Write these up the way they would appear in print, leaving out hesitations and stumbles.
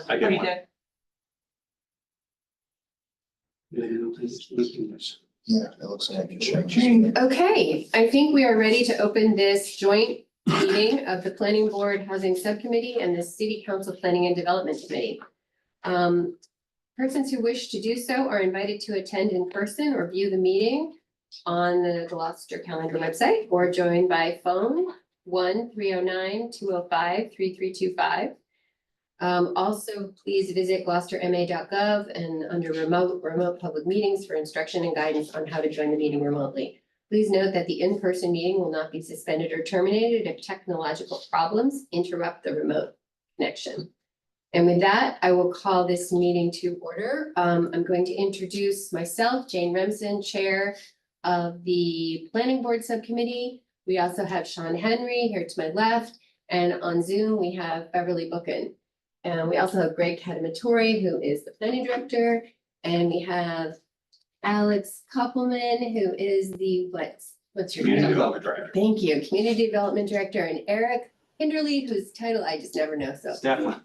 I get one. Yeah, it looks like I can change. Okay, I think we are ready to open this joint meeting of the Planning Board Housing Subcommittee and the City Council Planning and Development Committee. Persons who wish to do so are invited to attend in person or view the meeting on the Gloucester Calendar website or join by phone 1-309-205-3325. Also, please visit gloucesterma.gov and under remote public meetings for instruction and guidance on how to join the meeting remotely. Please note that the in-person meeting will not be suspended or terminated if technological problems interrupt the remote connection. And with that, I will call this meeting to order. I'm going to introduce myself, Jane Remsen, Chair of the Planning Board Subcommittee. We also have Sean Henry here to my left, and on Zoom, we have Beverly Bookin. And we also have Greg Kadamatori, who is the Planning Director, and we have Alex Koppelman, who is the, what's your Community title? Development Director. Thank you, Community Development Director, and Eric Kinderly, whose title I just never know, so. Definitely.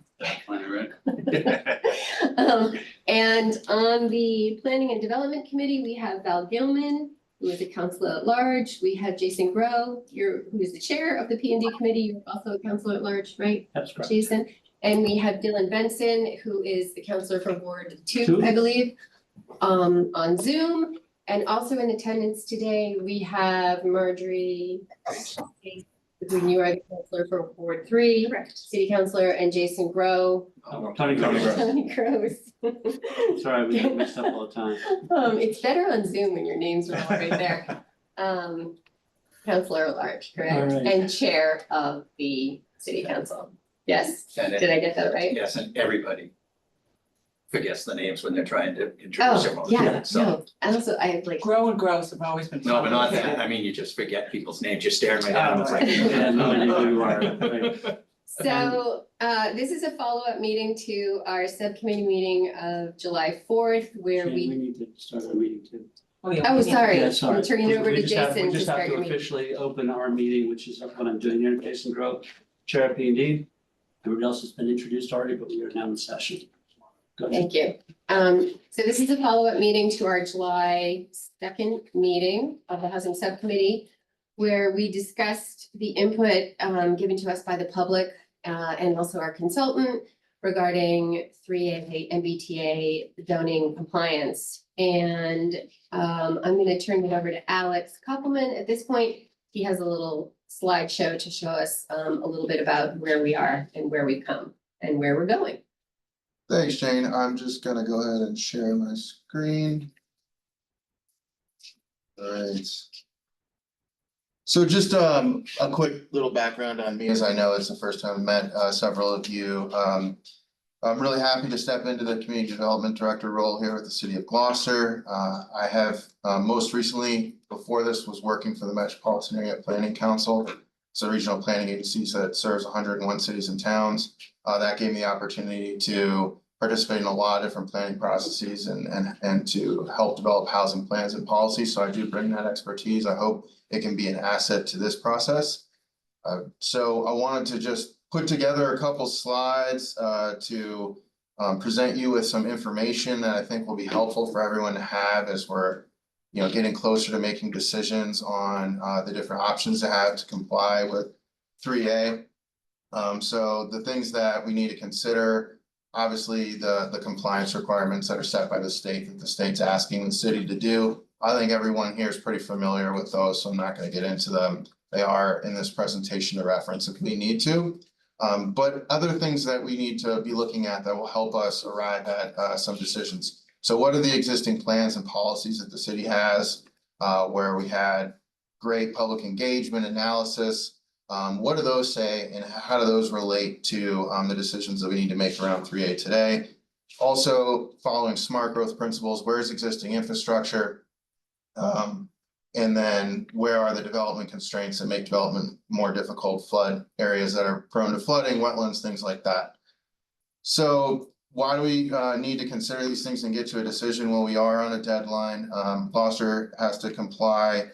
And on the Planning and Development Committee, we have Val Gilman, who is a councilor at large. We have Jason Grow, who is the chair of the P&D Committee. You're also a councilor at large, right? That's correct. Jason. And we have Dylan Benson, who is the councilor for Ward 2, I believe, on Zoom. And also in attendance today, we have Marjorie, who you are the councilor for Ward 3, correct. City Councilor, and Jason Grow. Tony Gross. Tony Gross. Sorry, we get mixed up all the time. It's better on Zoom when your names are all right there. Councilor at large, correct? All right. And chair of the City Council. Yes, did I get that right? Yes, and everybody forgets the names when they're trying to introduce Oh, everyone. yeah, So, no, and also I have like. Grow and gross have always been. no, but not fun. that, I mean, you just forget people's names, you're staring right at them, it's like. Yeah, no idea who you are, right. So, this is a follow-up meeting to our subcommittee meeting of July 4th, where We we, need to start our meeting too. oh, sorry, Yeah, sorry. I'm turning it over We to just have- Jason We to just have start to your meeting. officially open our meeting, which is what I'm doing here, Jason Grow, Chair of P&D. Everybody else has been introduced already, but we are now in session. Go ahead. Thank you. So this is a follow-up meeting to our July 2nd meeting of the Housing Subcommittee, where we discussed the input given to us by the public and also our consultant regarding 3A MBTA zoning compliance. And I'm going to turn it over to Alex Koppelman. At this point, he has a little slideshow to show us a little bit about where we are and where we've come and where we're going. Thanks, Jane. I'm just gonna go ahead and share my screen. All right. So just a quick little background on me, as I know it's the first time I've met several of you. I'm really happy to step into the Community Development Director role here with the City of Gloucester. I have most recently, before this, was working for the Metropolitan Area Planning Council. It's a regional planning agency that serves 101 cities and towns. That gave me the opportunity to participate in a lot of different planning processes and to help develop housing plans and policies. So I do bring that expertise. I hope it can be an asset to this process. So I wanted to just put together a couple slides to present you with some information that I think will be helpful for everyone to have as we're getting closer to making decisions on the different options to have to comply with 3A. So the things that we need to consider, obviously the compliance requirements that are set by the state that the state's asking the city to do. I think everyone here is pretty familiar with those, so I'm not going to get into them. They are in this presentation to reference if we need to. But other things that we need to be looking at that will help us arrive at some decisions. So what are the existing plans and policies that the city has where we had great public engagement analysis? What do those say and how do those relate to the decisions that we need to make around 3A today? Also following smart growth principles, where's existing infrastructure? And then where are the development constraints that make development more difficult, flood areas that are prone to flooding, wetlands, things like that. So why do we need to consider these things and get to a decision when we are on a deadline? Gloucester has to comply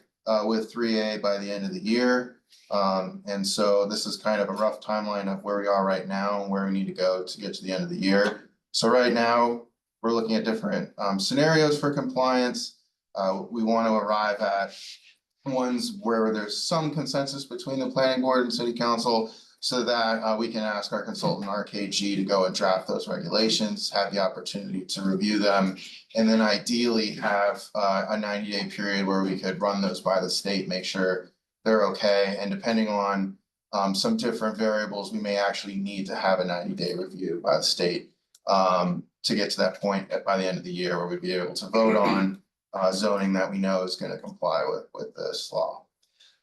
with 3A by the end of the year. And so this is kind of a rough timeline of where we are right now and where we need to go to get to the end of the year. So right now, we're looking at different scenarios for compliance. We want to arrive at ones where there's some consensus between the planning board and city council, so that we can ask our consultant RKG to go and draft those regulations, have the opportunity to review them, and then ideally have a 90-day period where we could run those by the state, make sure they're okay. And depending on some different variables, we may actually need to have a 90-day review by the state to get to that point by the end of the year where we'd be able to vote on zoning that we know is going to comply with this law.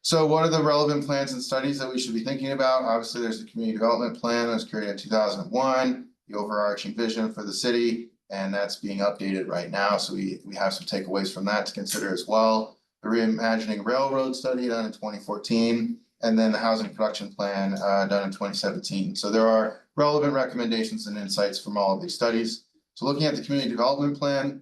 So what are the relevant plans and studies that we should be thinking about? Obviously, there's the community development plan that was created in 2001, the overarching vision for the city, and that's being updated right now. So we have some takeaways from that to consider as well. The reimagining railroad study done in 2014, and then the housing production plan done in 2017. So there are relevant recommendations and insights from all of these studies. So looking at the community development plan,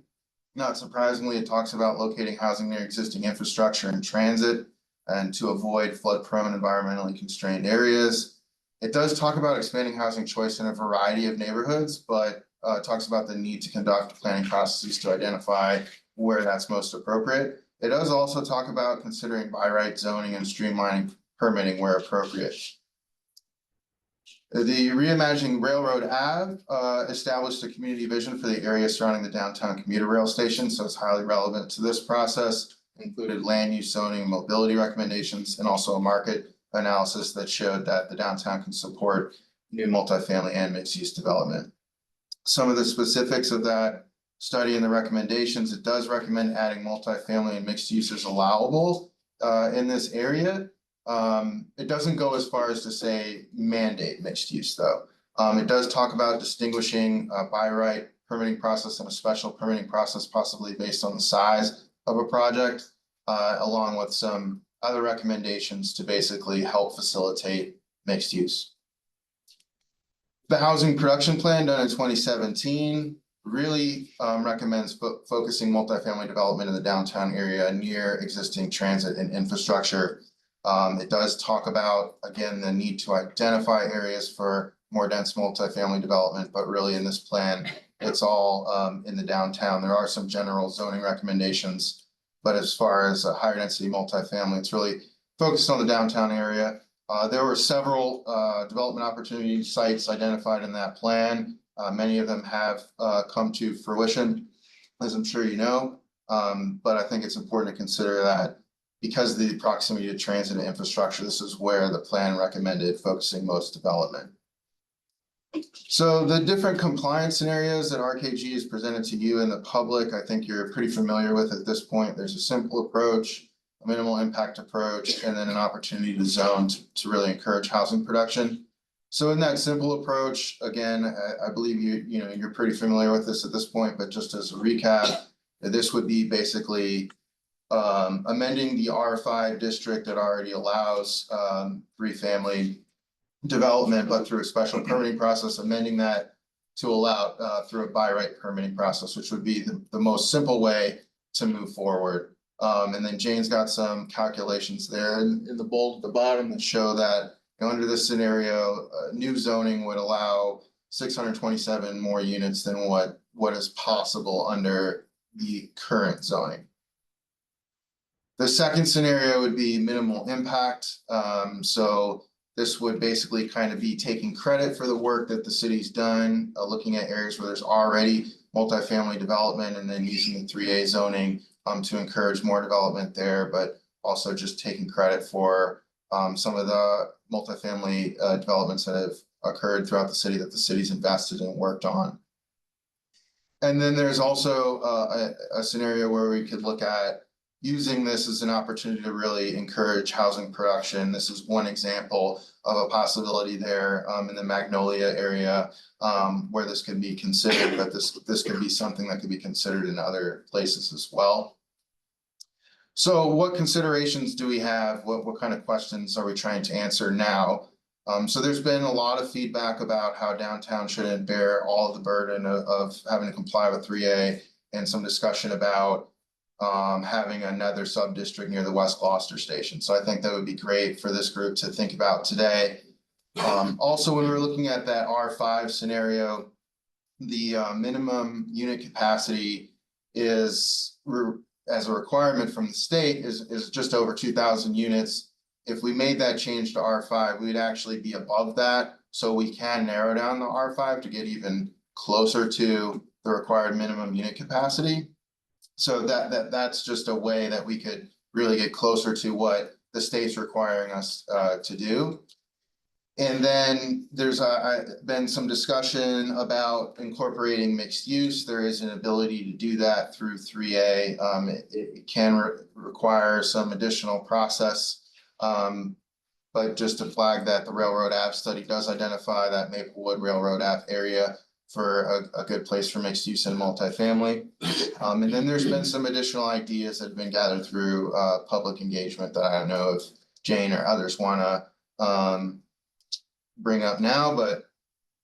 not surprisingly, it talks about locating housing near existing infrastructure and transit, and to avoid flood-prone environmentally constrained areas. It does talk about expanding housing choice in a variety of neighborhoods, but talks about the need to conduct planning processes to identify where that's most appropriate. It does also talk about considering by right zoning and streamlining permitting where appropriate. The reimagining Railroad Ave established a community vision for the area surrounding the downtown commuter rail station, so it's highly relevant to this process. Included land use zoning, mobility recommendations, and also a market analysis that showed that the downtown can support new multifamily and mixed use development. Some of the specifics of that study and the recommendations, it does recommend adding multifamily and mixed use as allowable in this area. It doesn't go as far as to say mandate mixed use though. It does talk about distinguishing by right permitting process and a special permitting process, possibly based on the size of a project, along with some other recommendations to basically help facilitate mixed use. The housing production plan done in 2017 really recommends focusing multifamily development in the downtown area near existing transit and infrastructure. It does talk about, again, the need to identify areas for more dense multifamily development, but really in this plan, it's all in the downtown. There are some general zoning recommendations, but as far as a higher density multifamily, it's really focused on the downtown area. There were several development opportunity sites identified in that plan. Many of them have come to fruition, as I'm sure you know, but I think it's important to consider that because of the proximity to transit and infrastructure, this is where the plan recommended focusing most development. So the different compliance scenarios that RKG has presented to you and the public, I think you're pretty familiar with at this point. There's a simple approach, a minimal impact approach, and then an opportunity to zone to really encourage housing production. So in that simple approach, again, I believe you're pretty familiar with this at this point, but just as a recap, this would be basically amending the R5 district that already allows 3-family development, but through a special permitting process, amending that to allow through a by right permitting process, which would be the most simple way to move forward. And then Jane's got some calculations there in the bold at the bottom that show that under this scenario, new zoning would allow 627 more units than what is possible under the current zoning. The second scenario would be minimal impact. So this would basically kind of be taking credit for the work that the city's done, looking at areas where there's already multifamily development and then using the 3A zoning to encourage more development there, but also just taking credit for some of the multifamily developments that have occurred throughout the city that the city's invested and worked on. And then there's also a scenario where we could look at using this as an opportunity to really encourage housing production. This is one example of a possibility there in the Magnolia area where this could be considered, but this could be something that could be considered in other places as well. So what considerations do we have? What kind of questions are we trying to answer now? So there's been a lot of feedback about how downtown shouldn't bear all of the burden of having to comply with 3A, and some discussion about having another sub-district near the West Gloucester station. So I think that would be great for this group to think about today. Also, when we're looking at that R5 scenario, the minimum unit capacity is as a requirement from the state is just over 2,000 units. If we made that change to R5, we'd actually be above that. So we can narrow down the R5 to get even closer to the required minimum unit capacity. So that's just a way that we could really get closer to what the state's requiring us to do. And then there's been some discussion about incorporating mixed use. There is an ability to do that through 3A. It can require some additional process. But just to flag that the Railroad Ave study does identify that Maplewood Railroad Ave area for a good place for mixed use and multifamily. And then there's been some additional ideas that have been gathered through public engagement that I don't know if Jane or others wanna bring up now, but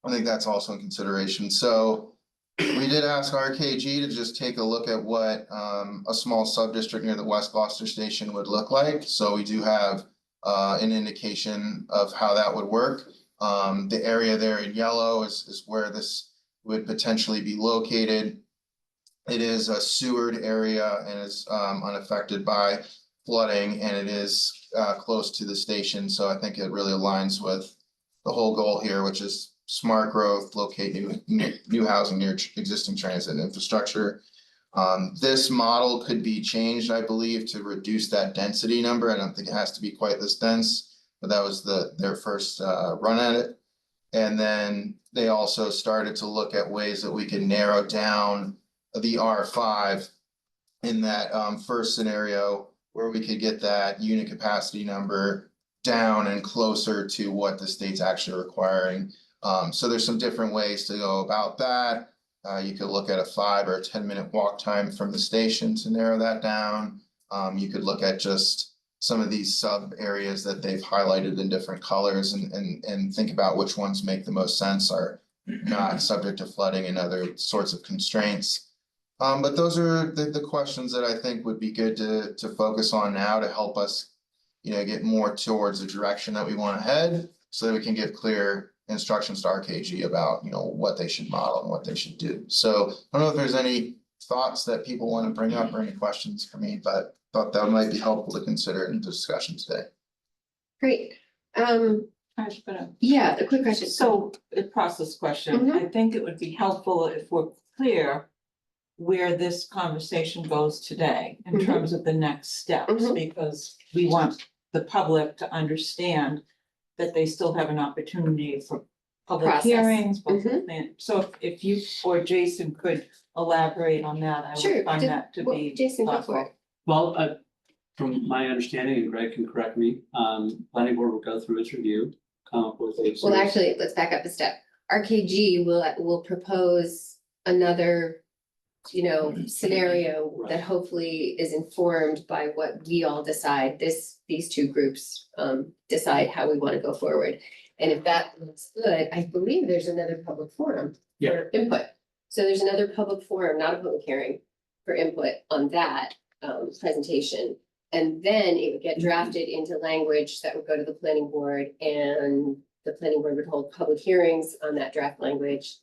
I think that's also in consideration. So we did ask RKG to just take a look at what a small sub-district near the West Gloucester station would look like. So we do have an indication of how that would work. The area there in yellow is where this would potentially be located. It is a sewered area and is unaffected by flooding, and it is close to the station. So I think it really aligns with the whole goal here, which is smart growth, locate new housing near existing transit infrastructure. This model could be changed, I believe, to reduce that density number. I don't think it has to be quite this dense, but that was their first run at it. And then they also started to look at ways that we can narrow down the R5 in that first scenario where we could get that unit capacity number down and closer to what the state's actually requiring. So there's some different ways to go about that. You could look at a 5 or 10-minute walk time from the station to narrow that down. You could look at just some of these sub areas that they've highlighted in different colors and think about which ones make the most sense, are not subject to flooding and other sorts of constraints. But those are the questions that I think would be good to focus on now to help us, get more towards the direction that we want to head, so that we can give clear instructions to RKG about, what they should model and what they should do. So I don't know if there's any thoughts that people want to bring up or any questions for me, but thought that might be helpful to consider in the discussion today. Great. Yeah, a quick question. So a process question, I think it would be helpful if we're clear where this conversation goes today in terms of the next steps, because we want the public to understand that they still have an opportunity for public Process. hearings. So if you or Jason could elaborate on that, I would find that to be Jason, go for it. Well, from my understanding, and Greg can correct me, planning board will go through its review, come up with a. Well, actually, let's back up a step. RKG will propose another, scenario that hopefully is informed by what we all decide. These two groups decide how we want to go forward. And if that looks good, I believe there's another public forum for input. So there's another public forum, not a public hearing, for input on that presentation. And then it would get drafted into language that would go to the planning board, and the planning board would hold public hearings on that draft language.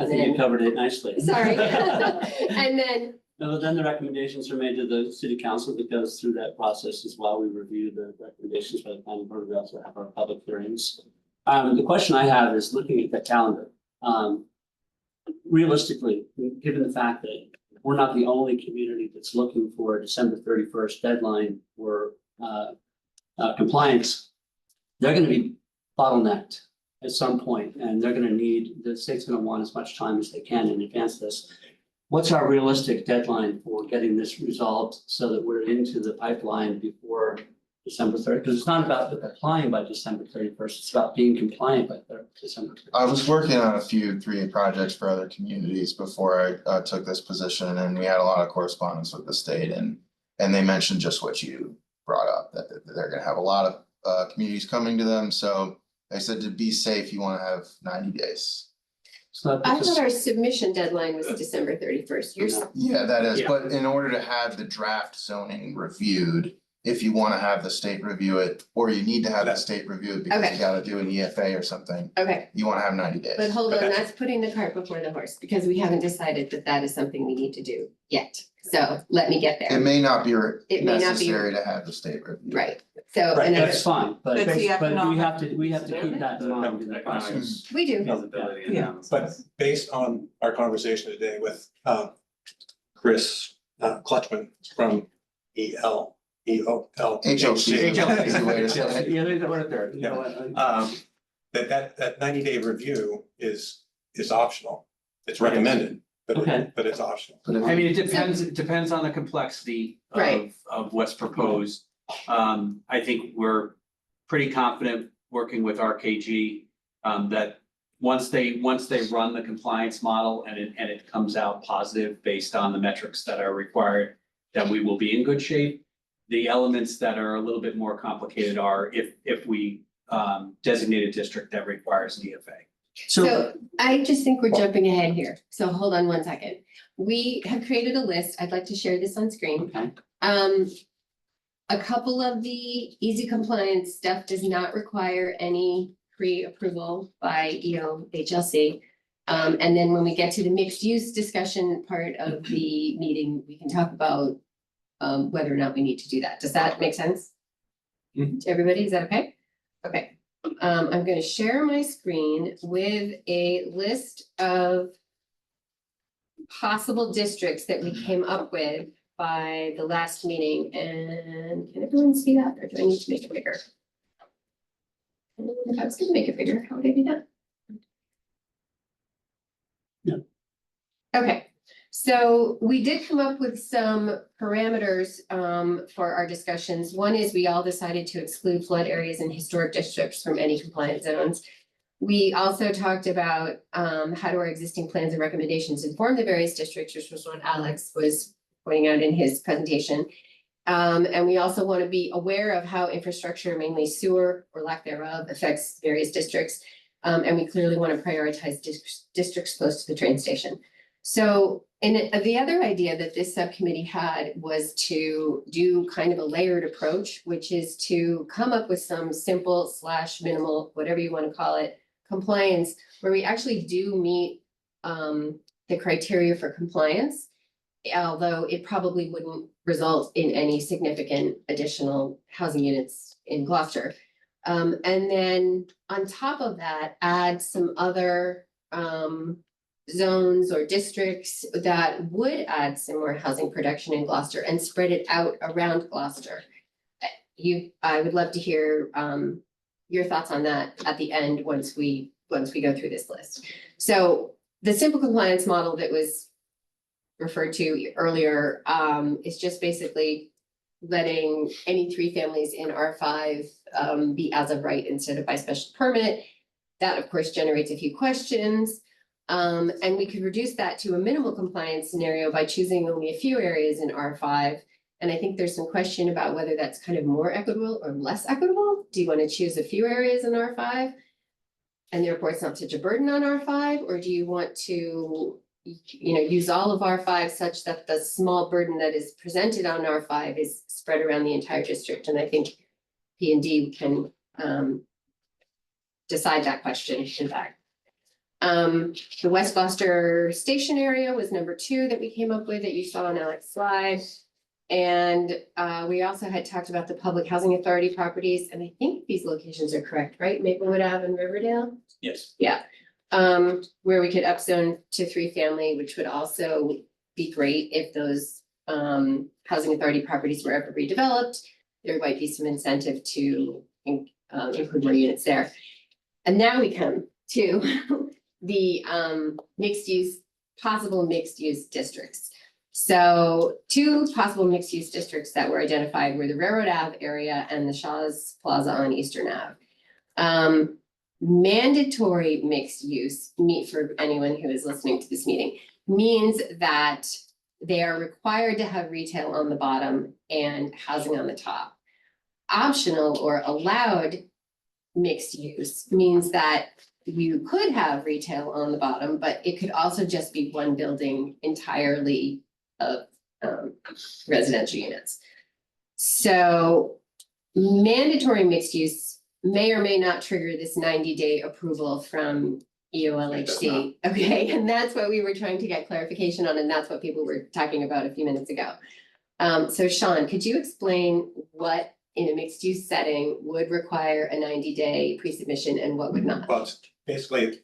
I think you covered it nicely. Sorry. And then. No, then the recommendations are made to the city council that goes through that process as well. We review the recommendations by the planning board. We also have our public hearings. The question I have is looking at the calendar. Realistically, given the fact that we're not the only community that's looking for a December 31st deadline for compliance, they're going to be bottlenecked at some point, and they're going to need, the state's going to want as much time as they can in advance of this. What's our realistic deadline for getting this resolved so that we're into the pipeline before December 30th? Because it's not about applying by December 31st, it's about being compliant by December 31st. I was working on a few 3A projects for other communities before I took this position, and we had a lot of correspondence with the state, and they mentioned just what you brought up, that they're going to have a lot of communities coming to them. So I said, to be safe, you want to have 90 days. So that I puts us- thought our submission deadline was December 31st. You're, No. Yeah, that is, Yeah. but in order to have the draft zoning reviewed, if you wanna have the state review it, or you need to have the state review it because Okay. you gotta do an EFA or something, okay, you wanna have 90 days. but hold on, Okay. that's putting the cart before the horse, because we haven't decided that that is something we need to do yet. So let me get It there. may not be It may not be- necessary to have the state review. Right, so, Right, and then, That's fine, but That's the but we have economic to keep that in mind in the economic- process. we do, Feasibility Yeah. analysis. But based on our conversation today with Chris Clutchman from EOL. HLC. Easy way to say it. Yeah, there's a word there, you know what, That 90-day review is optional. It's recommended, Okay. but it's optional. But if I mean, it depends on the complexity Right. of what's proposed. I think we're pretty confident working with RKG, that once they run the compliance model and it comes out positive based on the metrics that are required, that we will be in good shape. The elements that are a little bit more complicated are if we designate a district that requires an EFA. so I just think we're jumping ahead here, so hold on one second. We have created a list, I'd like to share this on screen. Okay, A couple of the easy compliance stuff does not require any pre-approval by HLC. And then when we get to the mixed use discussion part of the meeting, we can talk about whether or not we need to do that. Does that make sense? Mhm. To everybody, is that okay? Okay, I'm gonna share my screen with a list of possible districts that we came up with by the last meeting, and can everyone see that, or do I need to make it bigger? If I was gonna make it bigger, how would I do that? Yeah. Okay, so we did come up with some parameters for our discussions. One is we all decided to exclude flood areas and historic districts from any compliance zones. We also talked about how do our existing plans and recommendations inform the various districts, which was what Alex was pointing out in his presentation. And we also want to be aware of how infrastructure, mainly sewer or lack thereof, affects various districts. And we clearly want to prioritize districts close to the train station. So, and the other idea that this subcommittee had was to do kind of a layered approach, which is to come up with some simple / minimal, whatever you want to call it, compliance, where we actually do meet the criteria for compliance, although it probably wouldn't result in any significant additional housing units in Gloucester. And then on top of that, add some other zones or districts that would add some more housing production in Gloucester and spread it out around Gloucester. I would love to hear your thoughts on that at the end once we go through this list. So the simple compliance model that was referred to earlier is just basically letting any 3 families in R5 be as of right instead of by special permit. That, of course, generates a few questions. And we could reduce that to a minimal compliance scenario by choosing only a few areas in R5. And I think there's some question about whether that's kind of more equitable or less equitable. Do you want to choose a few areas in R5? And therefore it's not such a burden on R5, or do you want to, use all of R5 such that the small burden that is presented on R5 is spread around the entire district? And I think P&D can decide that question, in fact. The West Gloucester Station area was number 2 that we came up with that you saw on Alex's slide. And we also had talked about the Public Housing Authority properties, and I think these locations are correct, right? Maplewood Ave and Riverdale? Yes. Yeah, where we could upzone to 3 family, which would also be great if those housing authority properties were ever redeveloped. There might be some incentive to include more units there. And now we come to the possible mixed use districts. So 2 possible mixed use districts that were identified were the Railroad Ave area and the Shaw's Plaza on Eastern Ave. Mandatory mixed use, for anyone who is listening to this meeting, means that they are required to have retail on the bottom and housing on the top. Optional or allowed mixed use means that you could have retail on the bottom, but it could also just be one building entirely of residential units. So mandatory mixed use may or may not trigger this 90-day approval from EOLHC. Okay, and that's what we were trying to get clarification on, and that's what people were talking about a few minutes ago. So Sean, could you explain what in a mixed use setting would require a 90-day pre-submission and what would not? Well, it's basically,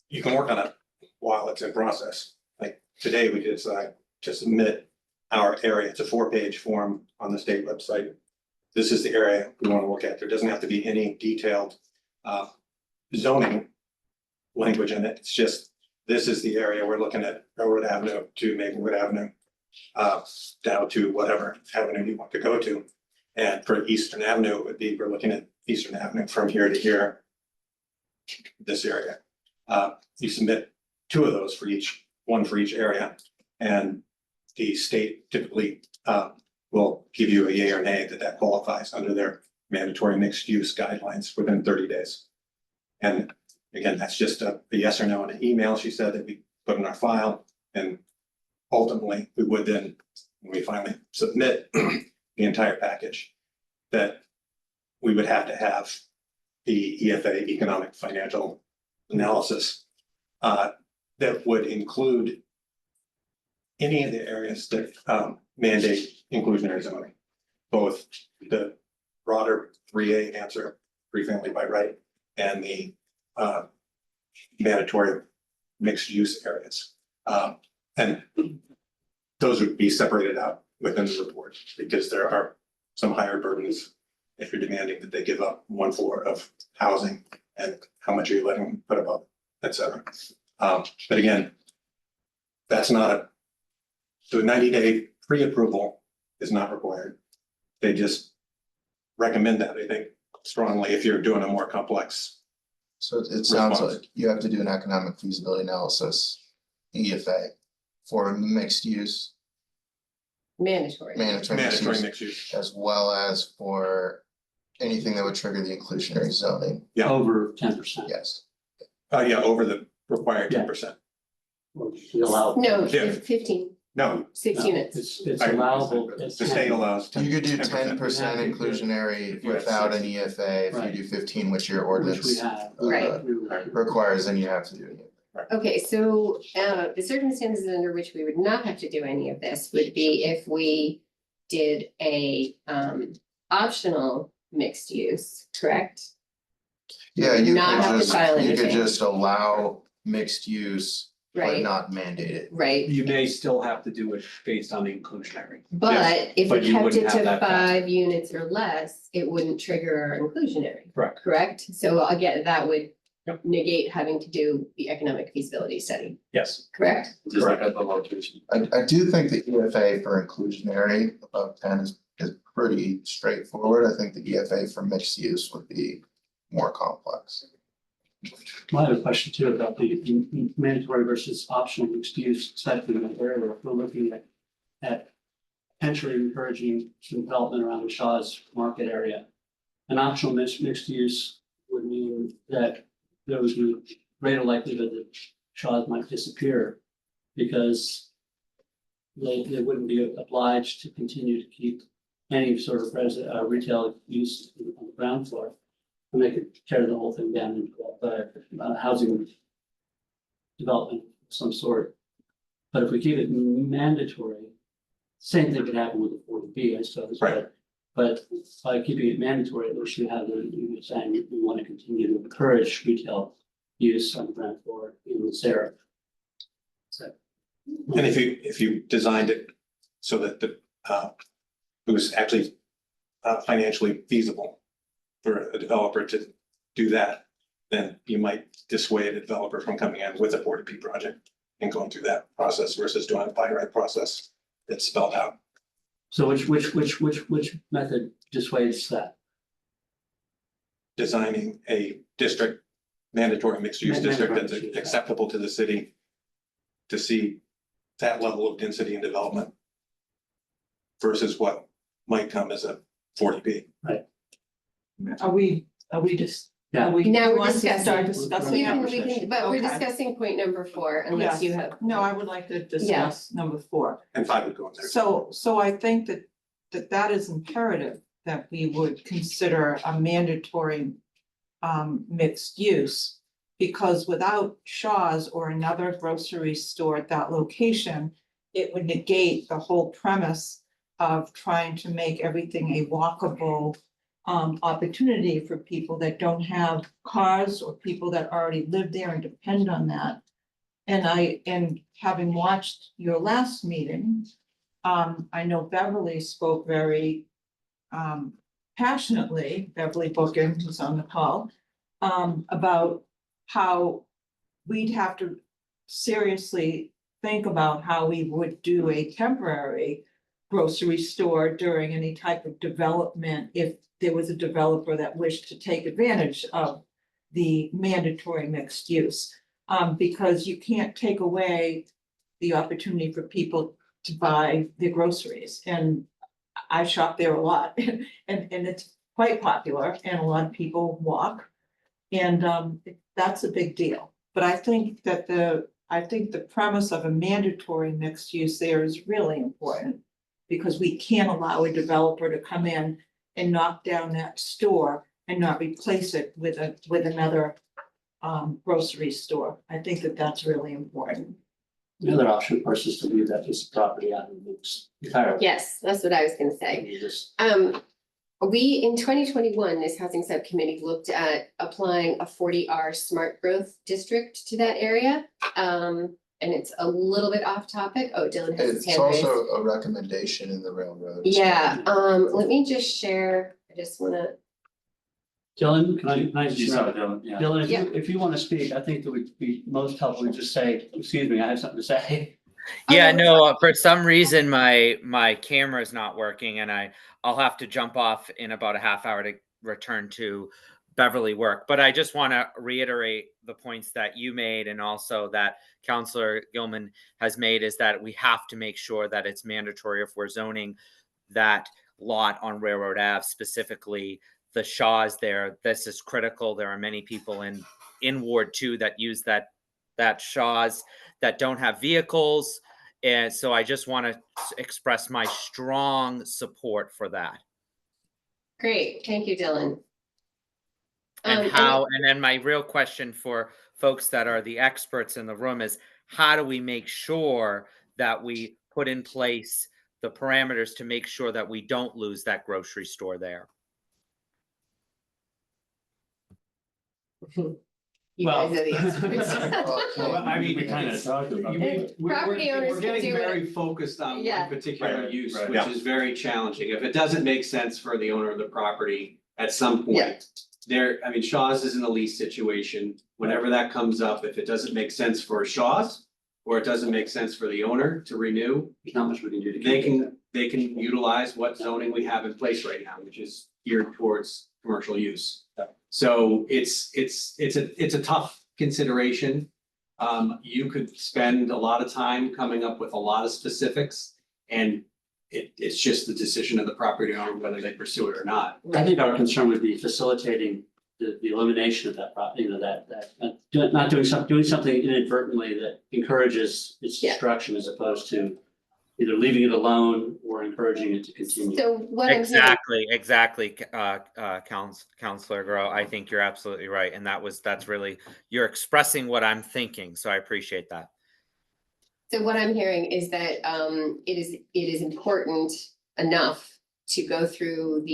you can work on it while it's in process. Like today, we decide to submit our area. It's a 4-page form on the state website. This is the area we want to look at. There doesn't have to be any detailed zoning language in it. It's just, this is the area we're looking at, Railroad Avenue to Maplewood Avenue, down to whatever avenue you want to go to. And for Eastern Avenue, it would be, we're looking at Eastern Avenue from here to here, this area. You submit 2 of those for each, one for each area. And the state typically will give you a yay or nay that qualifies under their mandatory mixed use guidelines within 30 days. And again, that's just a yes or no in an email, she said, that we put in our file. And ultimately, we would then, when we finally submit the entire package, that we would have to have the EFA, economic financial analysis, that would include any of the areas that mandate inclusionary zoning, both the broader 3A answer, free family by right, and the mandatory mixed use areas. And those would be separated out within the report, because there are some higher burdens if you're demanding that they give up 1 floor of housing, and how much are you letting them put above, et cetera. But again, that's not a, so a 90-day pre-approval is not required. They just recommend that, I think, strongly if you're doing a more complex. So it sounds Response. like you have to do an economic feasibility analysis, EFA, for mixed use, Mandatory. mandatory mixed Mandatory use, mixed use. as well as for anything that would trigger the inclusionary zoning. Yeah. Over 10%. Yes. Yeah, over the required Yeah. 10%. Or we allow. No, Yeah. 15, No, 6 No, units. It's I- allowable. the state allows. You could do 10%. 10% inclusionary If you have without an 6. EFA, if Right. you do 15, which your Which we ordinance have. Right. requires, then you have to do it. Okay, so the circumstances under which we would not have to do any of this would be if we did a optional mixed use, correct? Yeah, you Not have could to just, file you could anything. just allow mixed use, but Right, not mandate it. right. You may still have to do it based on inclusionary. But if but we you kept wouldn't it have to that 5 units or less, it wouldn't trigger our inclusionary. Correct. Correct? So again, that would Yep. negate having to do the economic feasibility study, Yes. correct? Just like at the location. I do think the EFA for inclusionary above 10 is pretty straightforward. I think the EFA for mixed use would be more complex. I have a question too about the mandatory versus optional mixed use section of the area. If we're looking at potentially encouraging some development around the Shaw's Market area. An optional mixed use would mean that there would be greater likelihood that Shaw's might disappear because they wouldn't be obliged to continue to keep any sort of retail use on the ground floor. And they could tear the whole thing down into housing development of some sort. But if we keep it mandatory, same thing could happen with the 40B, I suppose. Right. But by keeping it mandatory, at least you have you're saying we want to continue to encourage retail use on the ground floor in this area. So. And if you designed it so that it was actually financially feasible for a developer to do that, then you might dissuade a developer from coming in with a 40B project and going through that process versus doing a by right process that's spelled out. So which method dissuades that? Designing a district, mandatory mixed use district that's Mandatory. acceptable to the city to see that level of density and development versus what might come as a 40B. Are we just Yeah. Now we're want to start discussing. discussing We it? can, but we're Okay. discussing point number 4 unless you have. No, I would like to discuss number 4. And 5 would go in there. So I think that is imperative, that we would consider a mandatory mixed use. Because without Shaw's or another grocery store at that location, it would negate the whole premise of trying to make everything a walkable opportunity for people that don't have cars or people that already live there and depend on that. And having watched your last meeting, I know Beverly spoke very passionately, Beverly Bookin, who's on the call, about how we'd have to seriously think about how we would do a temporary grocery store during any type of development if there was a developer that wished to take advantage of the mandatory mixed use. Because you can't take away the opportunity for people to buy their groceries. And I shop there a lot and it's quite popular and a lot of people walk. And that's a big deal. But I think that the premise of a mandatory mixed use there is really important. Because we can't allow a developer to come in and knock down that store and not replace it with another grocery store. I think that that's really important. The other option, of course, is to leave that piece of property out of the mix entirely. Yes, that's what I was gonna say. You just- We, in 2021, this housing subcommittee looked at applying a 40R smart growth district to that area. And it's a little bit off topic. Oh, Dylan has his It's hand raised. also a recommendation in the railroad. Yeah, let me just share, I just wanna, Dylan, can I just interrupt? Yeah. Dylan, Yeah. if you want to speak, I think it would be most helpful to just say, excuse me, I have something to say. Yeah, Oh, no, for some reason my camera is not working and I'll have to jump off in about a half hour to return to Beverly work. But I just want to reiterate the points that you made and also that Councillor Gilman has made, is that we have to make sure that it's mandatory if we're zoning that lot on Railroad Ave, specifically the Shaws there. This is critical. There are many people in Ward 2 that use that Shaws that don't have vehicles. And so I just want to express my strong support for that. great, thank you, Dylan. And then my real question for folks that are the experts in the room is, how do we make sure that we put in place the parameters to make sure that we don't lose that grocery store there? You guys are the experts. Well, I mean, We kind of talked about it. Property owners We're can getting do it. very focused on Yeah. one particular Right, use, right. which is very challenging. If it doesn't make sense for the owner of the property at some Yeah. point. I mean, Shaw's is in a lease situation. Whenever that comes up, if it doesn't make sense for Shaw's, or it doesn't make sense for the owner to renew, There's not much we can do to. they keep it. they can utilize what zoning we have in place right now, which is geared towards commercial use. So it's a tough consideration. You could spend a lot of time coming up with a lot of specifics, and it's just the decision of the property owner whether they pursue it or not. I think our concern would be facilitating the elimination of that, doing something inadvertently that encourages its Yeah. destruction as opposed to either leaving it alone or encouraging it to continue. So what I'm hearing, Exactly, Councillor Grow. I think you're absolutely right. And that's really, you're expressing what I'm thinking. So I appreciate that. so what I'm hearing is that it is important enough to go through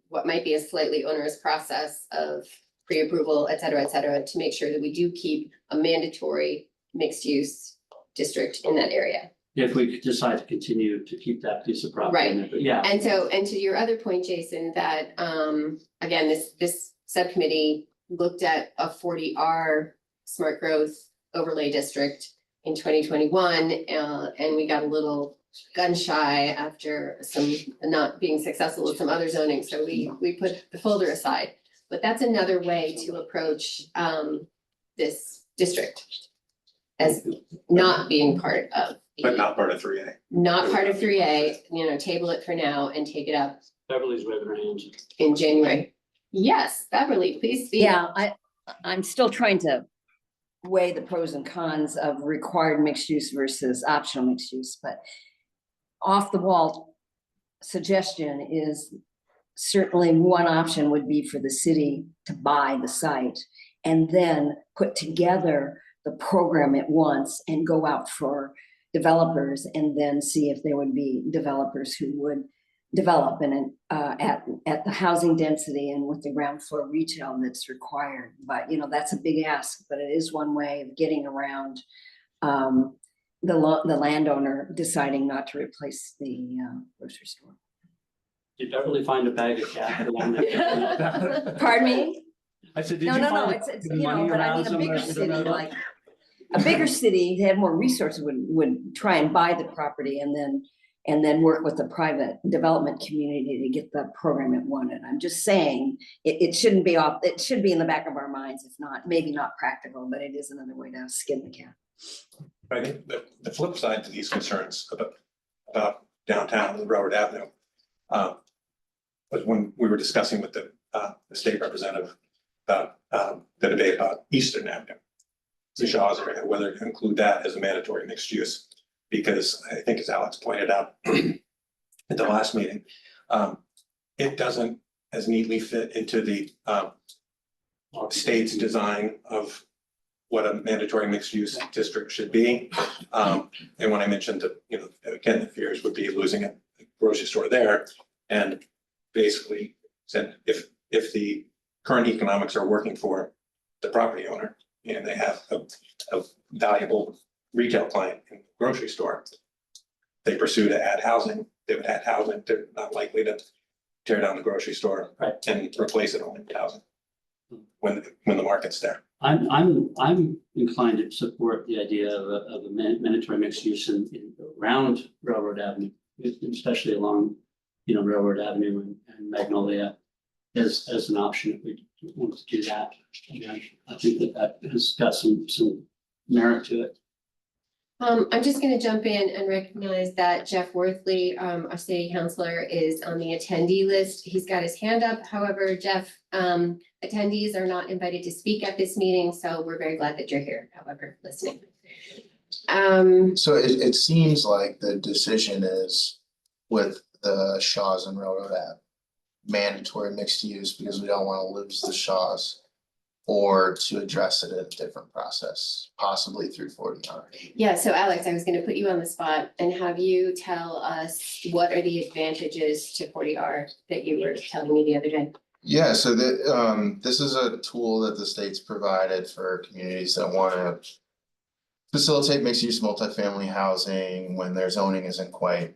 what might be a slightly onerous process of pre-approval, et cetera, to make sure that we do keep a mandatory mixed use district in that area. If we decide to continue to keep that piece of property in there, but yeah. And to your other point, Jason, that again, this subcommittee looked at a 40R smart growth overlay district in 2021, and we got a little gun shy after some not being successful with some other zoning, so we put the folder aside. But that's another way to approach this district as not being part of. But not part of 3A. Not part of 3A, table it for now and take it up Beverly's waving her hands. in January. Yes, Beverly, please speak. Yeah, I'm still trying to weigh the pros and cons of required mixed use versus optional mixed use, but off the wall suggestion is certainly one option would be for the city to buy the site and then put together the program at once and go out for developers and then see if there would be developers who would develop in at the housing density and with the ground floor retail that's required. But you know, that's a big ask, but it is one way of getting around the landowner deciding not to replace the grocery store. Did Beverly find a bag of capital on that? Pardon me? I said, did No, you no, no, find it's, the you money know, but I around mean, a somewhere bigger we don't city, know about? like, a bigger city, they have more resources, would try and buy the property and then work with the private development community to get the program it wanted. I'm just saying, it shouldn't be off, it should be in the back of our minds, if not, maybe not practical, but it is another way to skin the cat. I think the flip side to these concerns about downtown and Railroad Avenue. Was when we were discussing with the state representative about the debate about Eastern Avenue. The Shaw's area, whether to include that as a mandatory mixed use. Because I think as Alex pointed out at the last meeting, it doesn't as neatly fit into the state's design of what a mandatory mixed use district should be. And when I mentioned that, you know, again, the fears would be losing a grocery store there. And basically said, if the current economics are working for the property owner and they have a valuable retail client in the grocery store, they pursue to add housing, they would add housing, they're not likely to tear down the grocery store Right. and replace it only with housing when the market's there. I'm inclined to support the idea of a mandatory mixed use in around Railroad Avenue, especially along, you know, Railroad Avenue and Magnolia as an option if we want to do that. And I think that has got some merit to it. I'm just gonna jump in and recognize that Jeff Worthley, our city councilor, is on the attendee list. He's got his hand up. However, Jeff, attendees are not invited to speak at this meeting, so we're very glad that you're here, however, listening. So it seems like the decision is with the Shaws and Railroad Ave. Mandatory mixed use because we don't want to lose the Shaws. Or to address it in a different process, possibly through 40R. Yeah, so Alex, I was gonna put you on the spot and have you tell us what are the advantages to 40R that you were telling me the other day? Yeah, so this is a tool that the state's provided for communities that want to facilitate mixed use multifamily housing when their zoning isn't quite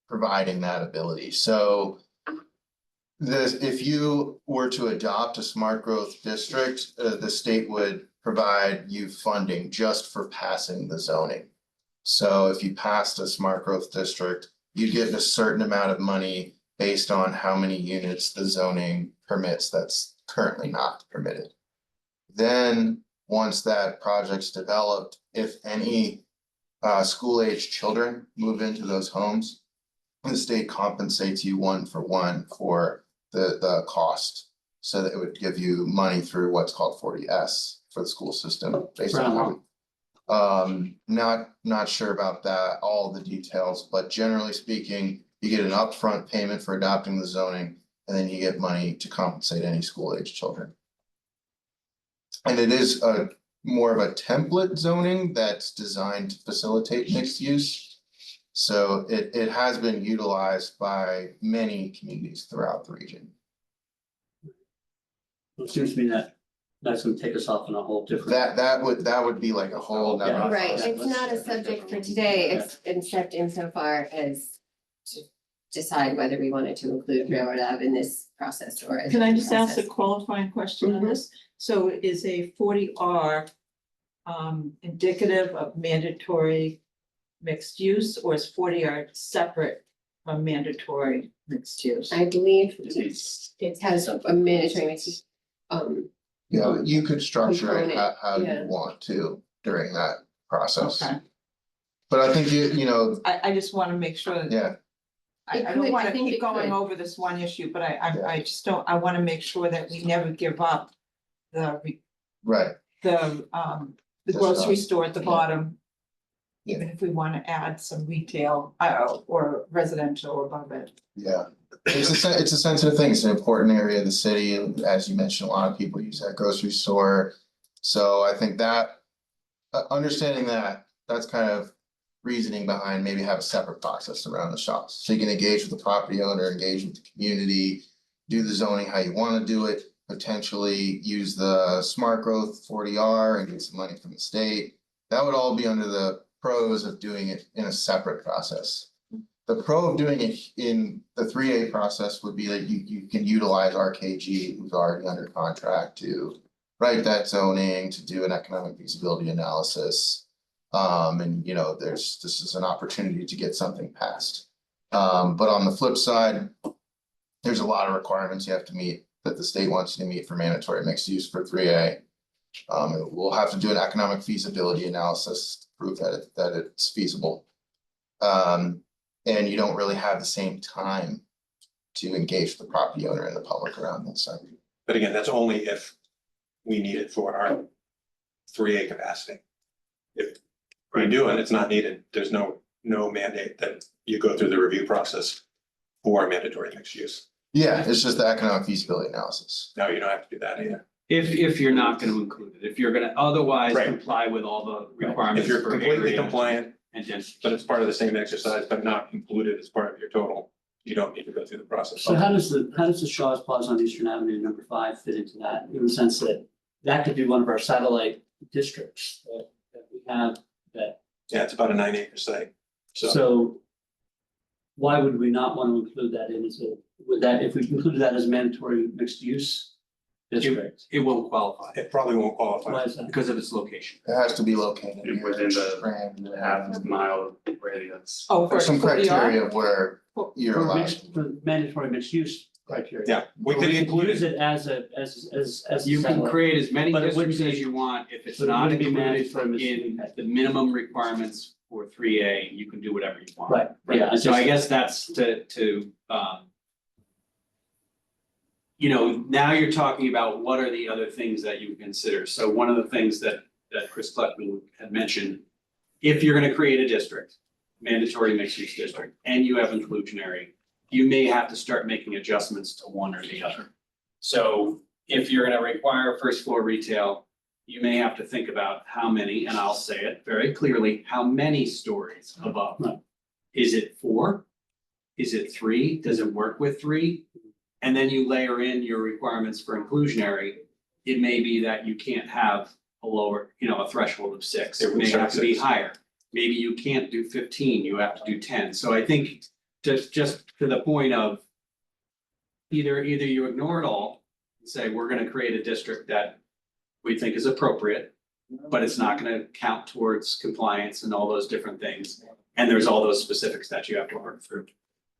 providing that ability. So if you were to adopt a smart growth district, the state would provide you funding just for passing the zoning. So if you passed a smart growth district, you get a certain amount of money based on how many units the zoning permits that's currently not permitted. Then once that project's developed, if any school-age children move into those homes, the state compensates you 1-for-1 for the cost. So that it would give you money through what's called 40S for the school system based on how. Not sure about that, all the details, but generally speaking, you get an upfront payment for adopting the zoning, and then you get money to compensate any school-age children. And it is more of a template zoning that's designed to facilitate mixed use. So it has been utilized by many communities throughout the region. It seems to me that that's gonna take us off on a whole different. That would be like a whole nother. Yeah. Right, process. it's not a subject for today, except insofar as to decide whether we wanted to include Railroad Ave in this process or. Can I just ask a process. qualifying question on Mhm. this? So is a 40R indicative of mandatory mixed use, or is 40R separate from mandatory mixed use? I believe it has a mandatory mixed, Yeah, you could structure it Component, how yeah. you want to during that process. Okay, But I think you know, I just want to make sure that yeah, It I could, don't I wanna think keep it going could. over this one issue, but I just don't, I wanna make sure that we never give up Right, the Just, grocery store at the yeah. bottom. Yeah. Even if we wanna add some retail, or residential above it. yeah. It's a sensitive thing. It's an important area of the city. And as you mentioned, a lot of people use that grocery store. So I think that, understanding that, that's kind of reasoning behind maybe have a separate process around the shops. So you can engage with the property owner, engage with the community, do the zoning how you want to do it, potentially use the smart growth 40R and get some money from the state. That would all be under the pros of doing it in a separate process. The pro of doing it in the 3A process would be that you can utilize RKG, who's already under contract, to write that zoning, to do an economic feasibility analysis. And you know, this is an opportunity to get something passed. But on the flip side, there's a lot of requirements you have to meet that the state wants you to meet for mandatory mixed use for 3A. We'll have to do an economic feasibility analysis to prove that it's feasible. And you don't really have the same time to engage the property owner and the public around this. But again, that's only if we need it for our 3A capacity. If we do and it's not needed, there's no mandate that you go through the review process for mandatory mixed use. Yeah, it's just the economic feasibility analysis. No, you don't have to do that either. If you're not gonna include it, if you're gonna otherwise Right. comply with all the requirements If you're for completely area compliant, and density. but it's part of the same exercise, but not included as part of your total, you don't need to go through the process. So how does the Shaw's Plaza on Eastern Avenue, number 5, fit into that, in the sense that that could be one of our satellite districts that we have that, Yeah, it's about a 9-acre site. so why would we not want to include that in as a, would that, if we included that as a mandatory mixed use district? It won't qualify It probably won't qualify. Why is that? because of its location. It has to be located Within the Brand, half mile radius. Oh, for There's some 40R? criteria of where you're For allowed. mixed, for mandatory mixed use criteria. Yeah, we Or could could include use it. it as a You can satellite. create as many But it wouldn't districts as be- you want, if it's but it not wouldn't be included mandatory. in the minimum requirements for 3A, you can do whatever you want. Right, yeah, So I guess that's to you know, now you're talking about what are the other things that you consider. So one of the things that Chris Kleckman had mentioned, if you're gonna create a district, mandatory mixed use district, and you have inclusionary, you may have to start making adjustments to one or the other. So if you're gonna require first floor retail, you may have to think about how many, and I'll say it very clearly, how many stories above? Right. Is it 4? Is it 3? Does it work with 3? And then you layer in your requirements for inclusionary. It may be that you can't have a lower, you know, a threshold of 6. It It would may start have to be 6. higher. Maybe you can't do 15, you have to do 10. So I think just to the point of either you ignore it all and say, we're gonna create a district that we think is appropriate, but it's not gonna count towards compliance and all those different things. And there's all those specifics that you have to work through.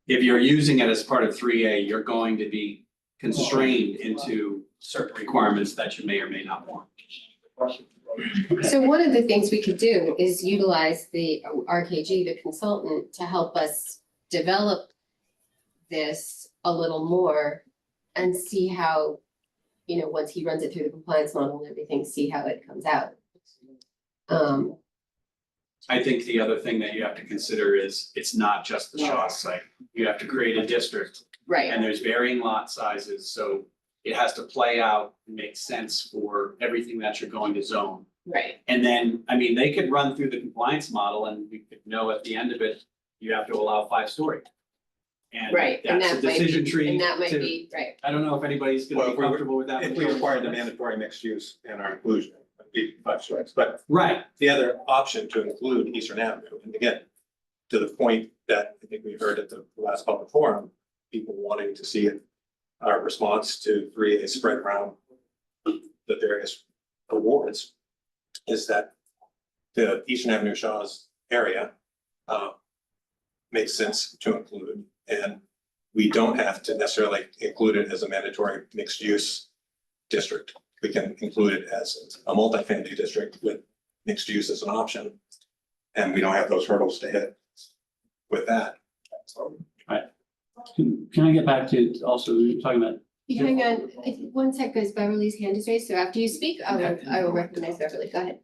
If you're using it as part of 3A, you're going to be constrained into certain requirements that you may or may not want. So one of the things we could do is utilize the RKG, the consultant, to help us develop this a little more and see how, you know, once he runs it through the compliance model and everything, see how it comes out. I think the other thing that you have to consider is it's not just the Shaw site. You have to create a district Right, and there's varying lot sizes, so it has to play out and make sense for everything that you're going to zone. right. And then, I mean, they could run through the compliance model and we could know at the end of it, you have to allow 5-story. And Right, and that's a that might decision be, tree and that might to- be, right, I don't know if anybody's Well, gonna if be we were- comfortable with that. If we require the mandatory mixed use and our inclusion, it'd be 5 stories, but Right, the other option to include Eastern Avenue, and again, to the point that I think we heard at the last public forum, people wanting to see it, our response to 3A spread around the various awards is that the Eastern Avenue Shaw's area makes sense to include, and we don't have to necessarily include it as a mandatory mixed use district. We can include it as a multifamily district with mixed use as an option. And we don't have those hurdles to hit with that. Can I get back to also, we were talking about, Hang on, one sec, because Beverly's hand is raised, so after you speak, I will recognize Beverly, go ahead.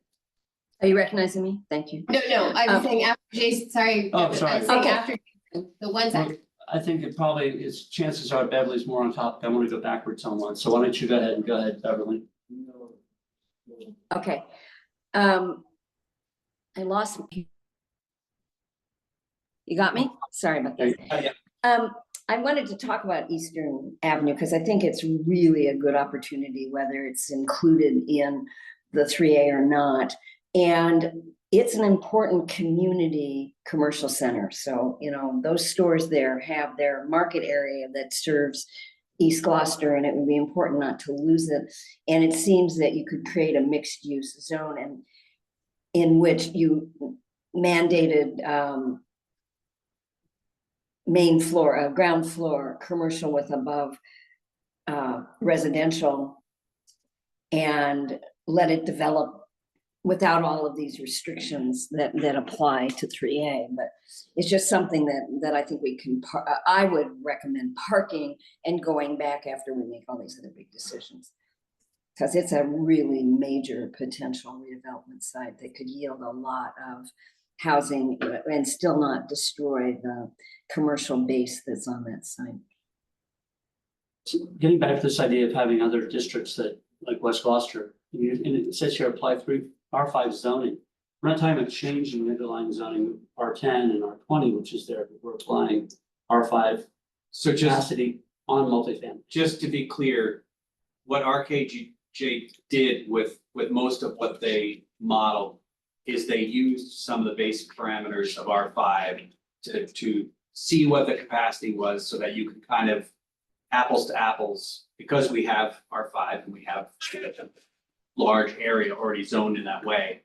Are you recognizing me? Thank you. No, I was saying after Jason, sorry. Oh, I was sorry. saying Okay. after Jason, the one sec. I think it probably is, chances are Beverly's more on top. I want to go backwards on one. So why don't you go ahead, Beverly? Okay. I lost. You got me? Sorry about that. I wanted to talk about Eastern Avenue because I think it's really a good opportunity, whether it's included in the 3A or not. And it's an important community commercial center. So, you know, those stores there have their market area that serves East Gloucester, and it would be important not to lose it. And it seems that you could create a mixed use zone and in which you mandated main floor, ground floor, commercial with above residential, and let it develop without all of these restrictions that apply to 3A. But it's just something that I think we can, I would recommend parking and going back after we make all these other big decisions. Because it's a really major potential redevelopment site that could yield a lot of housing and still not destroy the commercial base that's on that site. Getting back to this idea of having other districts that, like West Gloucester, and it says here apply R5 zoning. We're not talking about changing the underlying zoning R10 and R20, which is there, but we're applying R5 So capacity on multifamily. just to be clear, what RKJ did with most of what they modeled is they used some of the basic parameters of R5 to see what the capacity was so that you could kind of apples to apples, because we have R5 and we have a large area already zoned in that way.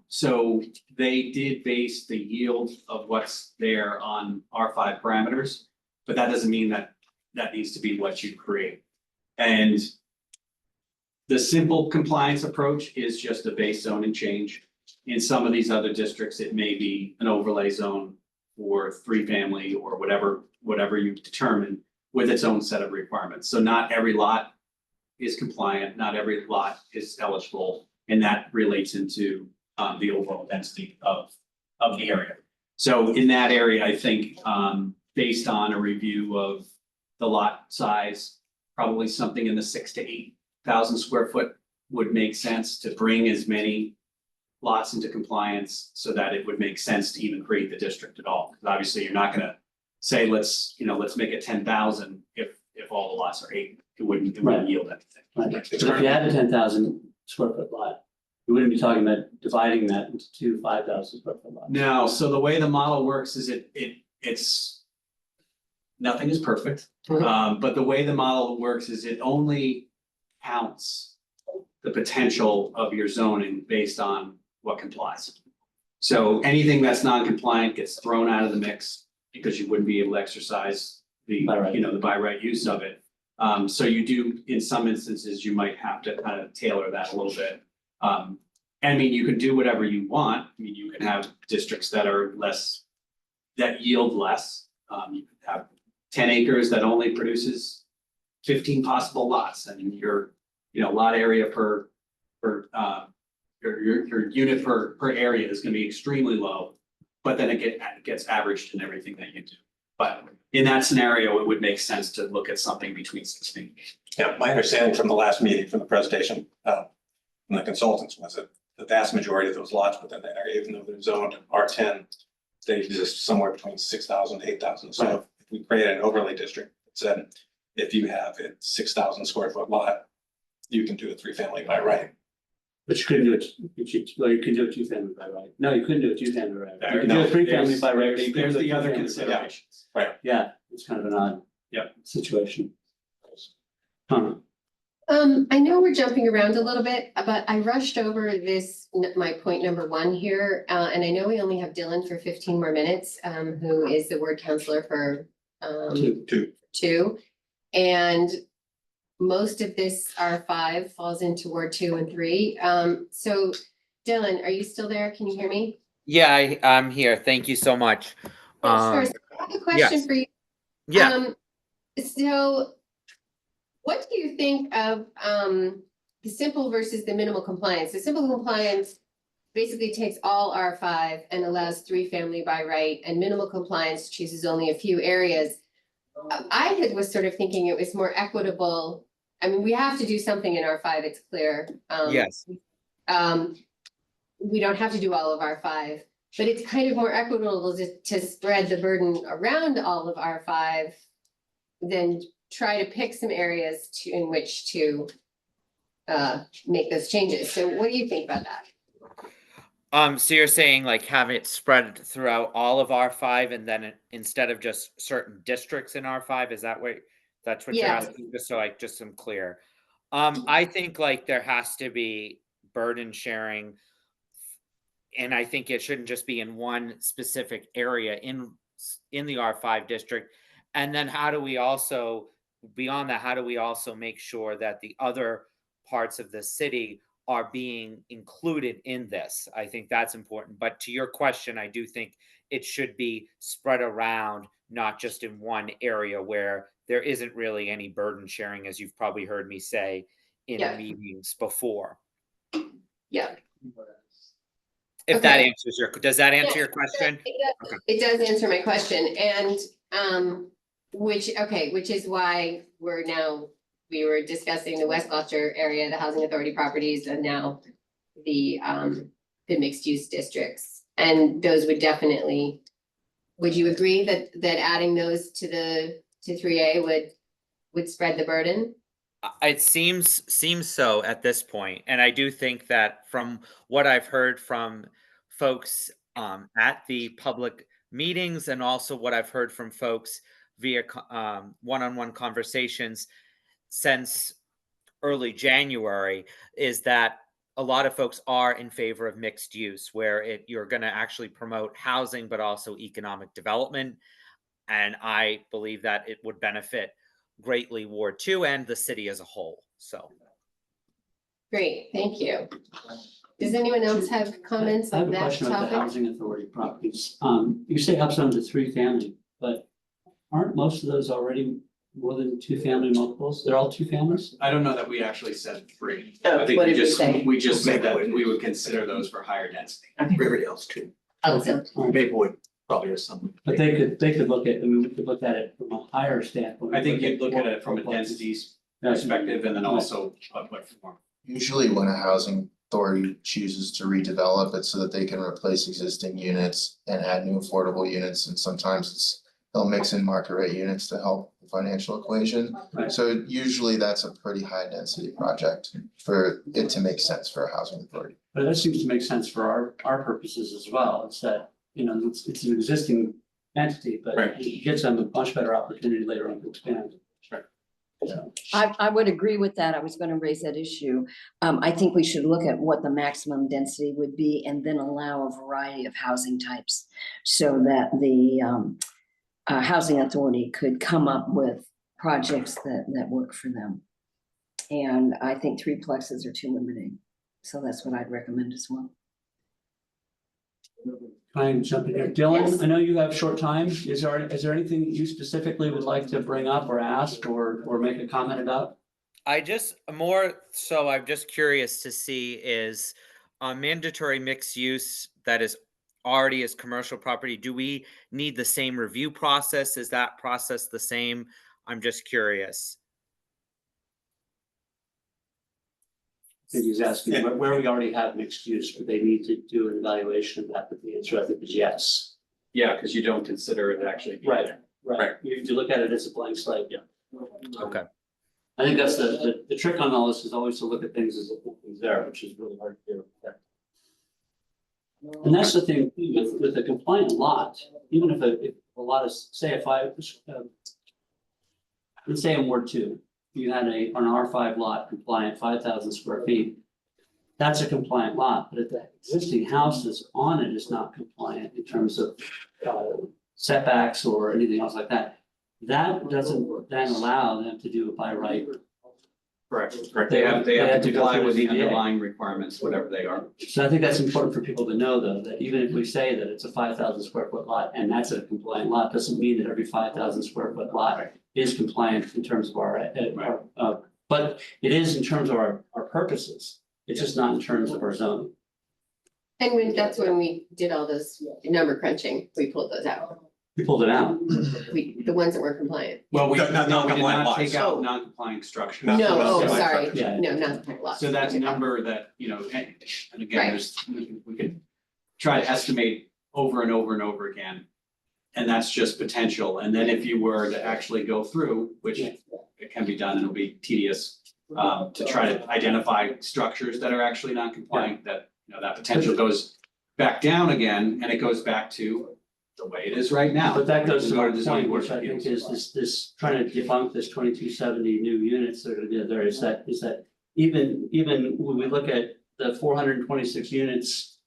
So they did base the yield of what's there on R5 parameters, but that doesn't mean that that needs to be what you create. And the simple compliance approach is just a base zoning change. In some of these other districts, it may be an overlay zone for 3-family or whatever you determine with its own set of requirements. So not every lot is compliant, not every lot is eligible, and that relates into the overall density of the area. So in that area, I think based on a review of the lot size, probably something in the 6,000 to 8,000 square foot would make sense to bring as many lots into compliance so that it would make sense to even create the district at all. Because obviously you're not gonna say, let's make it 10,000 if all the lots are 8. It wouldn't yield anything. Right. But if you had a 10,000 square foot lot, you wouldn't be talking about dividing that into two 5,000 square foot lots. No, so the way the model works is it's nothing is perfect. But the way the model works is it only counts the potential of your zoning based on what complies. So anything that's non-compliant gets thrown out of the mix because you wouldn't be able to exercise the, By right. the by right use of it. So you do, in some instances, you might have to kind of tailor that a little bit. I mean, you can do whatever you want. I mean, you can have districts that are less, that yield less. You could have 10 acres that only produces 15 possible lots, and your, lot area per your unit per area is gonna be extremely low, but then it gets averaged in everything that you do. But in that scenario, it would make sense to look at something between 16. Yeah, my understanding from the last meeting, from the presentation, from the consultants, was that the vast majority of those lots within that area, even though they're zoned R10, they exist somewhere between 6,000 to 8,000. So if we create an overlay district that said, if you have a 6,000 square foot lot, you can do a 3-family by right. But you couldn't do it, you could do a 2-family by right. No, you couldn't do a 2-family by right. You could do a 3-family by right. But you couldn't There's do a the other 2-family by right. considerations. Yeah, it's kind of an odd. Yep. Situation. Huh. I know we're jumping around a little bit, but I rushed over this, my point number 1 here. And I know we only have Dylan for 15 more minutes, who is the ward counselor for 2. And most of this R5 falls into Ward 2 and 3. So Dylan, are you still there? Can you hear me? Yeah, I'm here. Thank you so much. Yes, first, I have a question yes. for you. Yeah, So what do you think of the simple versus the minimal compliance? The simple compliance basically takes all R5 and allows 3-family by right, and minimal compliance chooses only a few areas. Was sort of thinking it was more equitable. I mean, we have to do something in R5, it's clear. yes. We don't have to do all of R5, but it's kind of more equitable to spread the burden around all of R5 than try to pick some areas in which to make those changes. So what do you think about that? So you're saying like have it spread throughout all of R5 and then instead of just certain districts in R5, is that that's what you're Yeah. asking, just so I'm clear. I think like there has to be burden sharing, and I think it shouldn't just be in one specific area in the R5 district. And then how do we also, beyond that, how do we also make sure that the other parts of the city are being included in this? I think that's important. But to your question, I do think it should be spread around, not just in one area where there isn't really any burden sharing, as you've probably heard me say in meetings before. Yeah. If that answers does that answer your question? It does answer my question, and which is why we were discussing the West Gloucester area, the housing authority properties, and now the mixed use districts. And those would definitely, would you agree that adding those to 3A would spread the burden? It seems so at this point, and I do think that from what I've heard from folks at the public meetings, and also what I've heard from folks via one-on-one conversations since early January, is that a lot of folks are in favor of mixed use, where you're going to actually promote housing but also economic development, and I believe that it would benefit greatly Ward 2 and the city as a whole. So great, thank you. Does anyone else have comments on that I have a question about the topic? housing authority properties. You say up some to 3-family, but aren't most of those already more than 2-family multiples? They're all 2 families? I don't know that we actually said 3. Oh, I think what we did we just, say? we just said that we would consider those for higher density. I think Riverdale's too. Also, Maplewood probably is some. But they could look at, I mean, we could look at it from a higher standpoint. I think you'd look at it from a density perspective and then also what form. Usually when a housing authority chooses to redevelop it so that they can replace existing units and add new affordable units, and sometimes they'll mix in market rate units to help the financial equation. Right. So usually that's a pretty high density project for it to make sense for a housing authority. But that seems to make sense for our purposes as well. It's that, it's an existing entity, but Right. it gives them a much better opportunity later on to expand. Right. So, I would agree with that. I was going to raise that issue. I think we should look at what the maximum density would be and then allow a variety of housing types so that the housing authority could come up with projects that work for them. And I think 3 plexes are too limiting. So that's what I'd recommend as well. Can I jump in here? Dylan, Yes. I know you have short time. Is there anything that you specifically would like to bring up or ask or make a comment about? I'm just curious to see is mandatory mixed use that is already as commercial property. Do we need the same review process? Is that process the same? I'm just curious. He's asking where we already have mixed use, but they need to do an evaluation of that, but the answer I think is yes. Yeah, because you don't consider it actually being Right. there. Right. You look at it as a blank slate, yeah. Okay. I think that's the trick on all this is always to look at things as if nothing's there, which is really hard to do. And that's the thing with a compliant lot, even if a lot of, say let's say in Ward 2, you had an R5 lot compliant, 5,000 square feet. That's a compliant lot, but if the existing house is on it is not compliant in terms of setbacks or anything else like that, that doesn't then allow them to do a by right Correct. Correct. They have They have to to go comply through with the the ZBA. underlying requirements, whatever they are. So I think that's important for people to know, though, that even if we say that it's a 5,000 square foot lot and that's a compliant lot, doesn't mean that every 5,000 square foot lot is compliant in terms of but it is in terms of our purposes. It's just not in terms of our zoning. And that's when we did all those number crunching, we pulled those out, We pulled it out. the ones that were compliant. Well, we, No, no, no, we did non-compliant not take lots. out non-compliant structures. Not- No, oh, not- sorry, Yeah. no, not the lots. So that's a number that, you know, and again, Right. there's, we could try to estimate over and over and over again. And that's just potential. And then if you were to actually go through, which it can be done, it'll be tedious. To try to identify structures that are actually non-compliant, that, you know, that potential goes back down again, and it goes back to the way it is right now. But that goes to Go our the zoning point, board which of I think appeals. is this trying to debunk this 2270 new units that are gonna be there, is that even when we look at the 426 units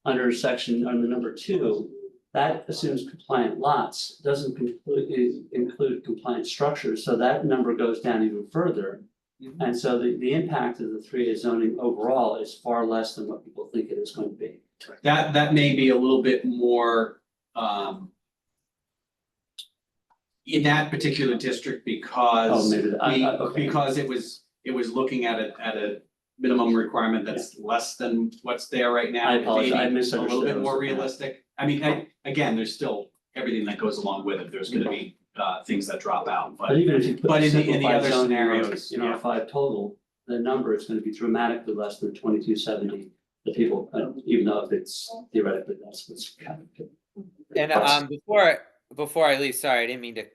under the number 2, that assumes compliant lots, doesn't include compliant structures, so that number goes down even further. And so the impact of the 3A zoning overall is far less than what people think it is going to be. That may be a little bit more, in that particular district because Oh, maybe, okay. because it was looking at a minimum requirement that's less than what's there right now. I apologize, I Maybe misunderstood. a little bit more Yeah. realistic. I mean, again, there's still everything that goes along with it. There's gonna be things that drop out, But but even if you put but the in the simplified other zoning scenarios, in R 5 total, the number is gonna be dramatically less than 2270. The people, even though if it's theoretically, that's what's happening. And before I leave, sorry, I didn't mean to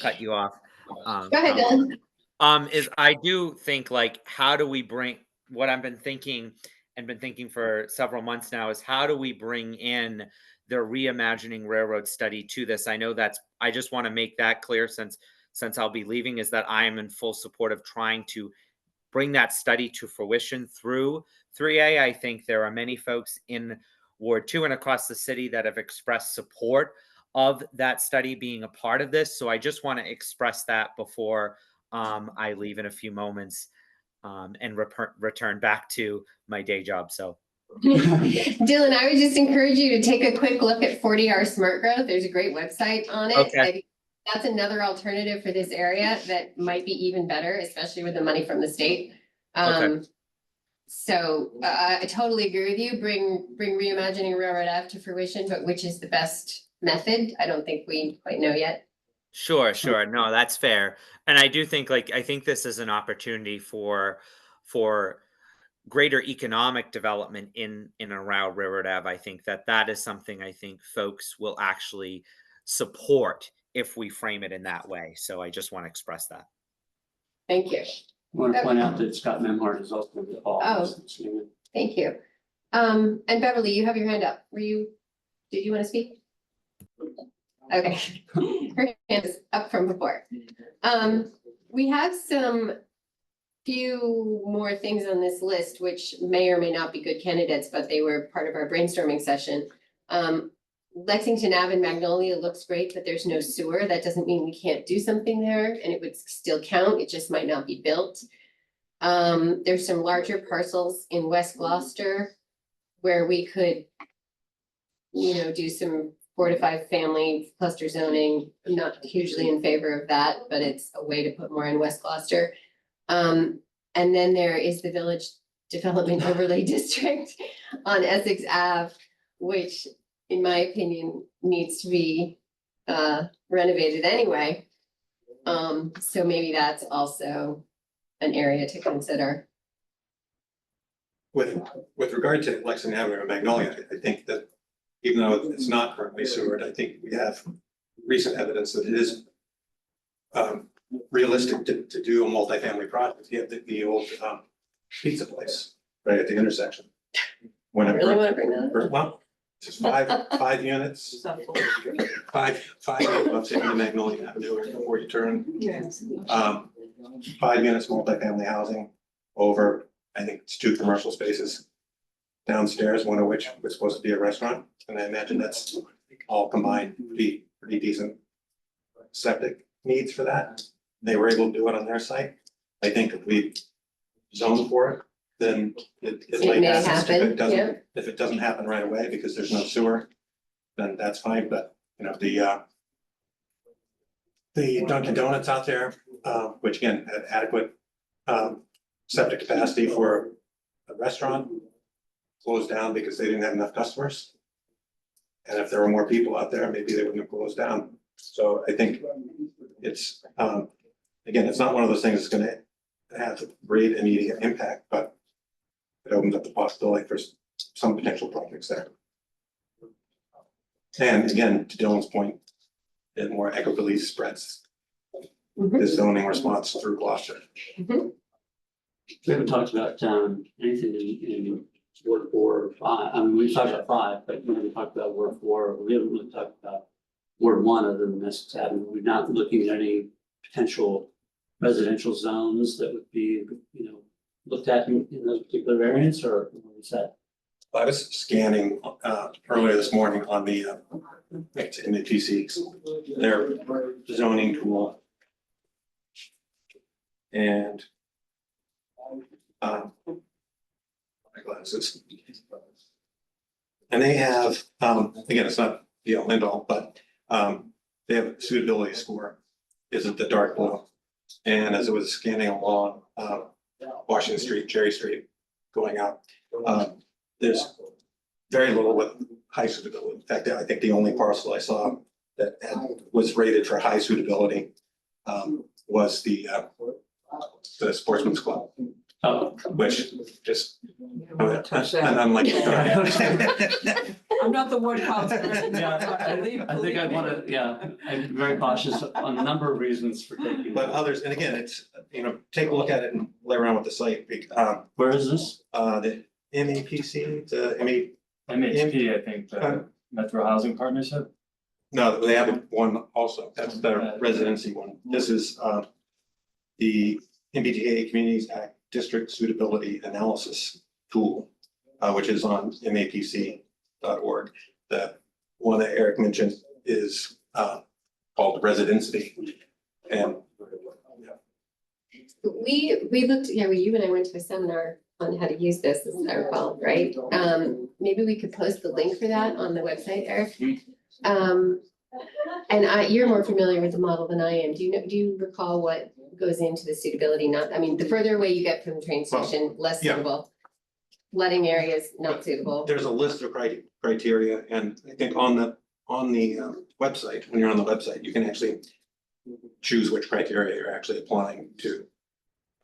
cut you off. Go ahead, Dylan. Is I do think like how do we bring what I've been thinking for several months now is how do we bring in the reimagining railroad study to this? I know I just want to make that clear since I'll be leaving, is that I am in full support of trying to bring that study to fruition through 3A. I think there are many folks in Ward 2 and across the city that have expressed support of that study being a part of this. So I just want to express that before I leave in a few moments and return back to my day job. So Dylan, I would just encourage you to take a quick look at 40R Smart Growth. There's a great website on it. Okay. I think that's another alternative for this area that might be even better, especially with the money from the state. Okay. So I totally agree with you. Bring reimagining Railroad Ave to fruition, but which is the best method? I don't think we quite know yet. Sure. No, that's fair. And I do think I think this is an opportunity for greater economic development in and around Railroad Ave. I think that is something I think folks will actually support if we frame it in that way. So I just want to express that. Thank you. I want to point out that Scott Memhard is also involved. Oh. Thank you. And Beverly, you have your hand up. Did you want to speak? Okay. Her hand is up from before. We have some few more things on this list, which may or may not be good candidates, but they were part of our brainstorming session. Lexington Ave and Magnolia looks great, but there's no sewer. That doesn't mean we can't do something there, and it would still count. It just might not be built. There's some larger parcels in West Gloucester where we could, do some 4 to 5 family cluster zoning. I'm not hugely in favor of that, but it's a way to put more in West Gloucester. And then there is the Village Development Overlay District on Essex Ave, which in my opinion needs to be renovated anyway. So maybe that's also an area to consider. With regard to Lexington Avenue and Magnolia, I think that even though it's not currently sewered, I think we have recent evidence that it is realistic to do a multifamily project. You have the old pizza place right at the intersection. I really want to bring that up. Well, just five units, five units in the Magnolia Avenue before you turn. Yes. 5 units multifamily housing over, I think it's 2 commercial spaces downstairs, one of which was supposed to be a restaurant. And I imagine that's all combined, be pretty decent septic needs for that. They were able to do it on their site. I think if we zone for it, then it It might may happen. If happen, it doesn't, if it doesn't happen right away because there's no sewer, then that's fine, but, you know, the Dunkin' Donuts out there, which again, had adequate, septic capacity for a restaurant, closed down because they didn't have enough customers. And if there were more people out there, maybe they wouldn't have closed down. So I think it's, again, it's not one of those things that's gonna have great immediate impact, but it opens up the possibility for some potential projects there. And again, to Dylan's point, it more equitably spreads the zoning response through Gloucester. We haven't talked about anything in Ward 4 or 5. I mean, we've talked about 5, but we haven't talked about Ward 4. We haven't really talked about Ward 1 other than Essex Avenue. We're not looking at any potential residential zones that would be, you know, looked at in those particular areas, or what is that? I was scanning earlier this morning on the in the TCs, their zoning tool. And my glasses. And they have, again, it's not the all end all, but they have a suitability score, isn't the dark blue. And as it was scanning along Washington Street, Cherry Street, going out, there's very little with high suitability. In fact, I think the only parcel I saw that was rated for high suitability was the Sportsman's Club, which just an unlikely target. I'm not the word council. I think I want to, I'm very cautious on a number of reasons for taking. But others, and again, it's, you know, take a look at it and play around with the site. Where is this? The MEPC, the MHP, I think, the Metro Housing Partnership. no, they have one also. That's their residency one. This is the MBTA Communities Act District Suitability Analysis Tool, which is on mapc.org. The one that Eric mentioned is called Residency. And We looked, you and I went to a seminar on how to use this, as I recall, right? Maybe we could post the link for that on the website, Eric. And you're more familiar with the model than I am. Do you recall what goes into the suitability? Not, I mean, the further away you get from the train station, less yeah. suitable. Letting areas not suitable. there's a list of criteria, and I think on the website, when you're on the website, you can actually choose which criteria you're actually applying to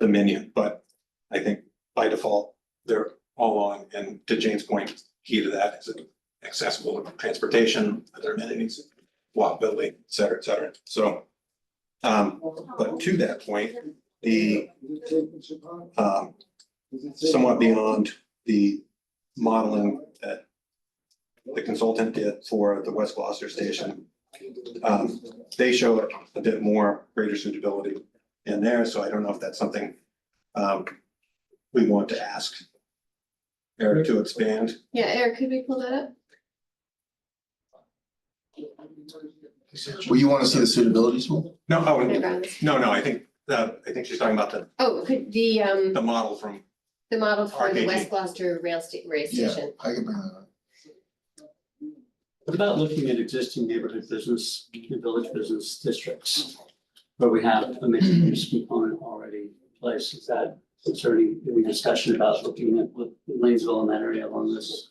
the menu, but I think by default, they're all on, and to Jane's point, key to that is accessible transportation, other amenities, walkability, et cetera, et cetera. So, but to that point, the somewhat beyond the modeling that the consultant did for the West Gloucester station, they show a bit more greater suitability in there, so I don't know if that's something we want to ask Eric to expand. Yeah, Eric, could we pull that up? Well, you want to see the suitability tool? No, No, I think she's talking about could the model from, the model for the RKG. West Gloucester rail Yeah, station. I can bring that up. What about looking at existing neighborhood business, village business districts? Where we have a mixed use component already in place, is that, is there any discussion about looking at what Lanesville in that area along those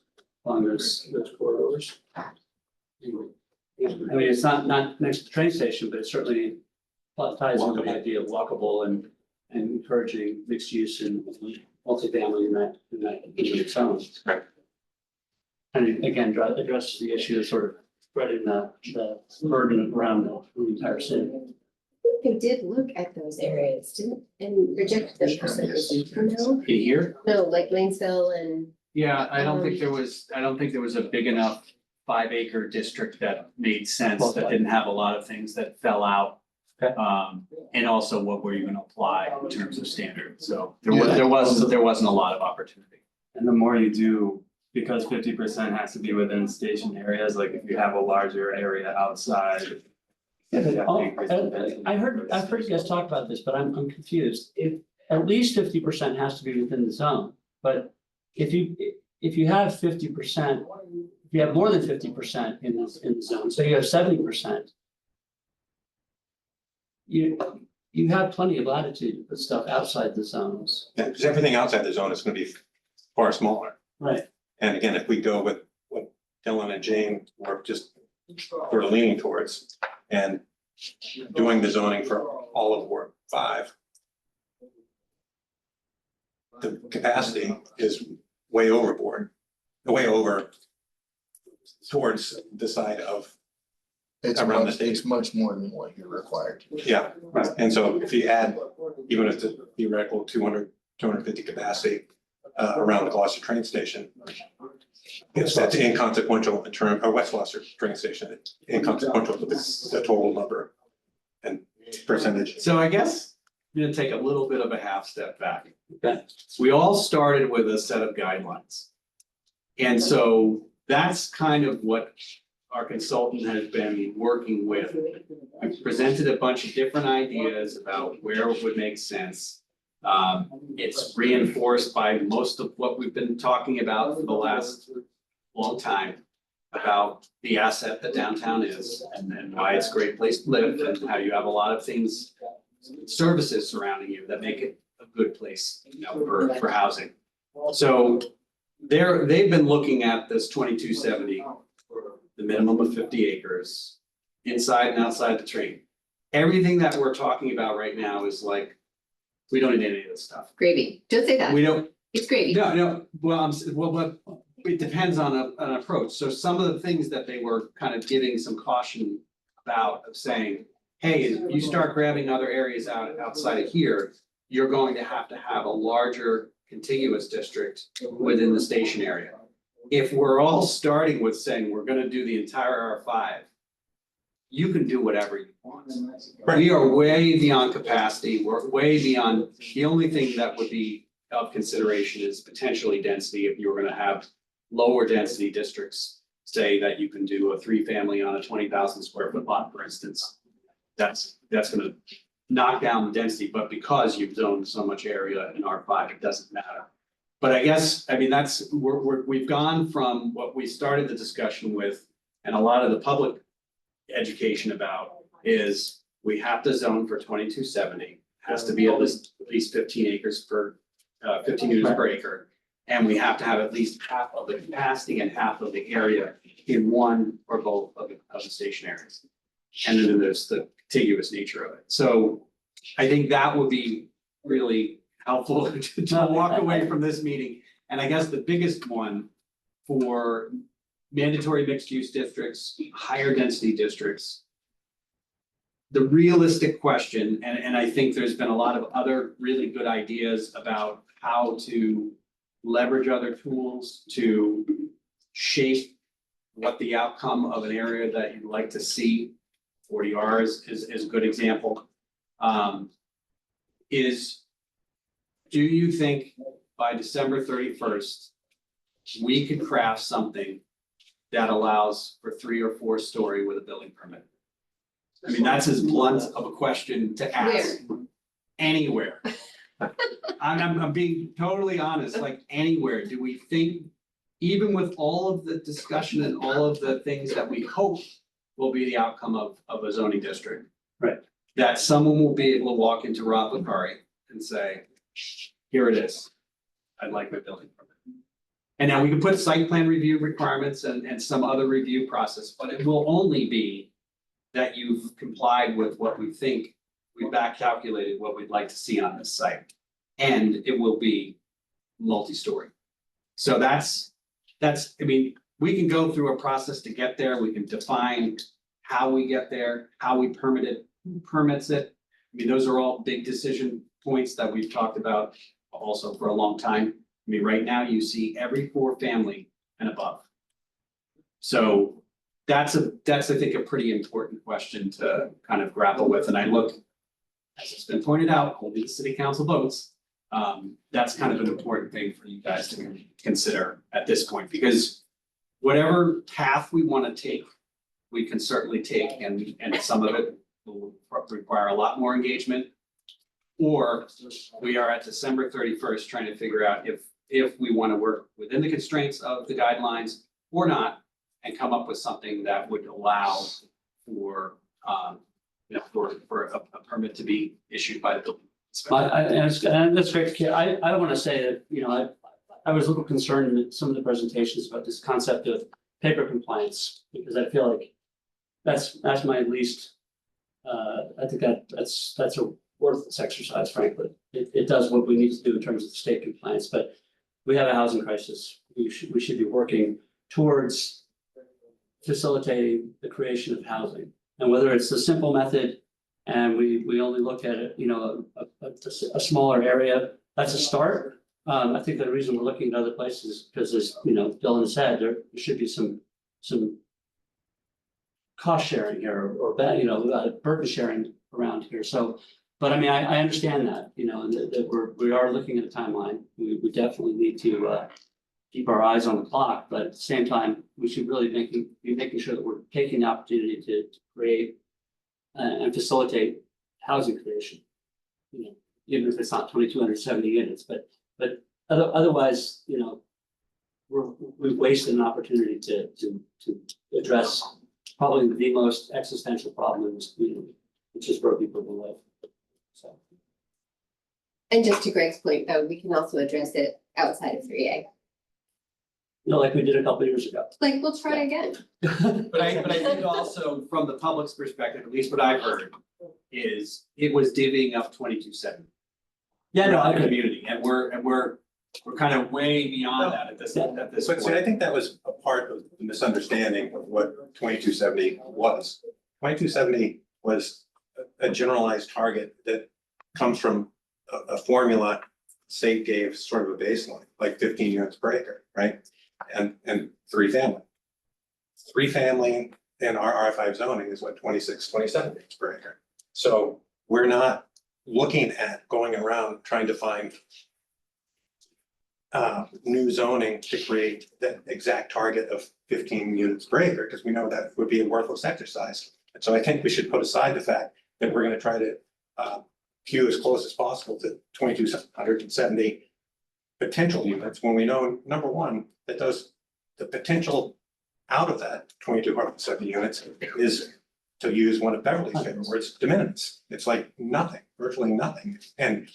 corridors? I mean, it's not next to the train station, but it certainly ties into the idea of walkable and encouraging mixed use and multifamily in that its own. Right. And it, again, addresses the issue of sort of spreading the burden around the entire city. They did look at those areas, and rejected them for some reason, no? Here? No, like Lanesville and, Yeah, I don't think there was a big enough 5 acre district that made sense, that didn't have a lot of things that fell out. Okay. And also what were you gonna apply in terms of standards, so Yeah. there wasn't a lot of opportunity. And the more you do, because 50% has to be within station areas, like if you have a larger area outside. you have to increase the density. I've heard you guys talk about this, but I'm confused. If at least 50% has to be within the zone. But if you have 50%, if you have more than 50% in the zone, so you have 70%. You have plenty of latitude to put stuff outside the zones. Yeah, because everything outside the zone is gonna be far smaller. Right. And again, if we go with what Dylan and Jane were just sort of leaning towards and doing the zoning for all of Ward 5. The capacity is way overboard, way over towards the side of, around the state. It's much more than what you're required. yeah. And so if you add, even if it's a theoretical 250 capacity around the Gloucester train station, that's inconsequential in term, or West Gloucester train station, inconsequential to the total number and percentage. So I guess I'm gonna take a little bit of a half step back. We all started with a set of guidelines. And so that's kind of what our consultant has been working with. We've presented a bunch of different ideas about where it would make sense. It's reinforced by most of what we've been talking about for the last long time about the asset that downtown is and why it's a great place to live and how you have a lot of things, services surrounding you that make it a good place, you know, for housing. So they've been looking at this 2270, the minimum of 50 acres, inside and outside the train. Everything that we're talking about right now is like, we don't need any of this stuff. Gravy. Don't say that. We don't, It's gravy. no, well, it depends on an approach. So some of the things that they were kind of giving some caution about of saying, hey, if you start grabbing other areas outside of here, you're going to have a larger contiguous district within the station area. If we're all starting with saying we're gonna do the entire R5, you can do whatever you want. We are way beyond capacity, we're way beyond, the only thing that would be of consideration is potentially density, if you were gonna have lower density districts, say that you can do a 3-family on a 20,000 square foot lot, for instance. That's gonna knock down the density, but because you've zoned so much area in R5, it doesn't matter. But I guess, I mean, we've gone from what we started the discussion with, and a lot of the public education about is we have to zone for 2270, has to be at least 15 acres per 15 units per acre. And we have to have at least half of the capacity and half of the area in one or both of the station areas. And then there's the contiguous nature of it. So I think that would be really helpful to walk away from this meeting. And I guess the biggest one for mandatory mixed use districts, higher density districts. The realistic question, and I think there's been a lot of other really good ideas about how to leverage other tools to shape what the outcome of an area that you'd like to see. 40R is a good example. Do you think by December 31st, we could craft something that allows for 3 or 4 story with a building permit? I mean, that's as blunt of a question to ask. Anywhere. I'm being totally honest, like anywhere. Do we think, even with all of the discussion and all of the things that we hope will be the outcome of a zoning district? Right. That someone will be able to walk into Rob Licari and say, here it is. I'd like my building permit. And now we can put site plan review requirements and some other review process, but it will only be that you've complied with what we think, we back calculated what we'd like to see on this site. And it will be multi-story. So that's, I mean, we can go through a process to get there. We can define how we get there, how we permit it, who permits it. I mean, those are all big decision points that we've talked about also for a long time. I mean, right now you see every 4-family and above. So that's I think a pretty important question to kind of grapple with. And I look, as it's been pointed out, only the city council votes. That's kind of an important thing for you guys to consider at this point, because whatever path we want to take, we can certainly take, and some of it will require a lot more engagement. Or we are at December 31st trying to figure out if we want to work within the constraints of the guidelines or not, and come up with something that would allow for, for a permit to be issued by the building inspector. And that's great. I don't want to say that, I was a little concerned in some of the presentations about this concept of paper compliance, because I feel like that's my least, I think that's a worthless exercise, frankly. It does what we need to do in terms of state compliance, but we have a housing crisis. We should be working towards facilitating the creation of housing. And whether it's the simple method and we only look at it, a smaller area, that's a start. I think the reason we're looking at other places is because, as Dylan said, there should be some cost sharing here or burden sharing around here. So, but I mean, I understand that, and that we are looking at a timeline. We definitely need to keep our eyes on the clock, but at the same time, we should really be making sure that we're taking the opportunity to create and facilitate housing creation. Even if it's not 2,270 units, but otherwise, we've wasted an opportunity to address probably the most existential problem in this community, which is where people live. So. And just to Greg's point, though, we can also address it outside of 3A. Like we did a couple of years ago. Like, we'll try again. But I think also from the public's perspective, at least what I've heard, is it was divvying up 2270. Yeah, no, I The agree. community, and we're kind of way beyond that at this But see, I point. think that was a part of the misunderstanding of what 2270 was. 2270 was a generalized target that comes from a formula state gave sort of a baseline, like 15 units per acre, right? And three family. Three family in our R5 zoning is what 26, 27 units per acre. So we're not looking at going around trying to find new zoning to create that exact target of 15 units per acre, because we know that would be a worthless exercise. And so I think we should put aside the fact that we're going to try to queue as close as possible to 2,270 potential units, when we know, number one, that the potential out of that 2,270 units is, to use one of Beverly's favorite words, de minimis. It's like nothing, virtually nothing. And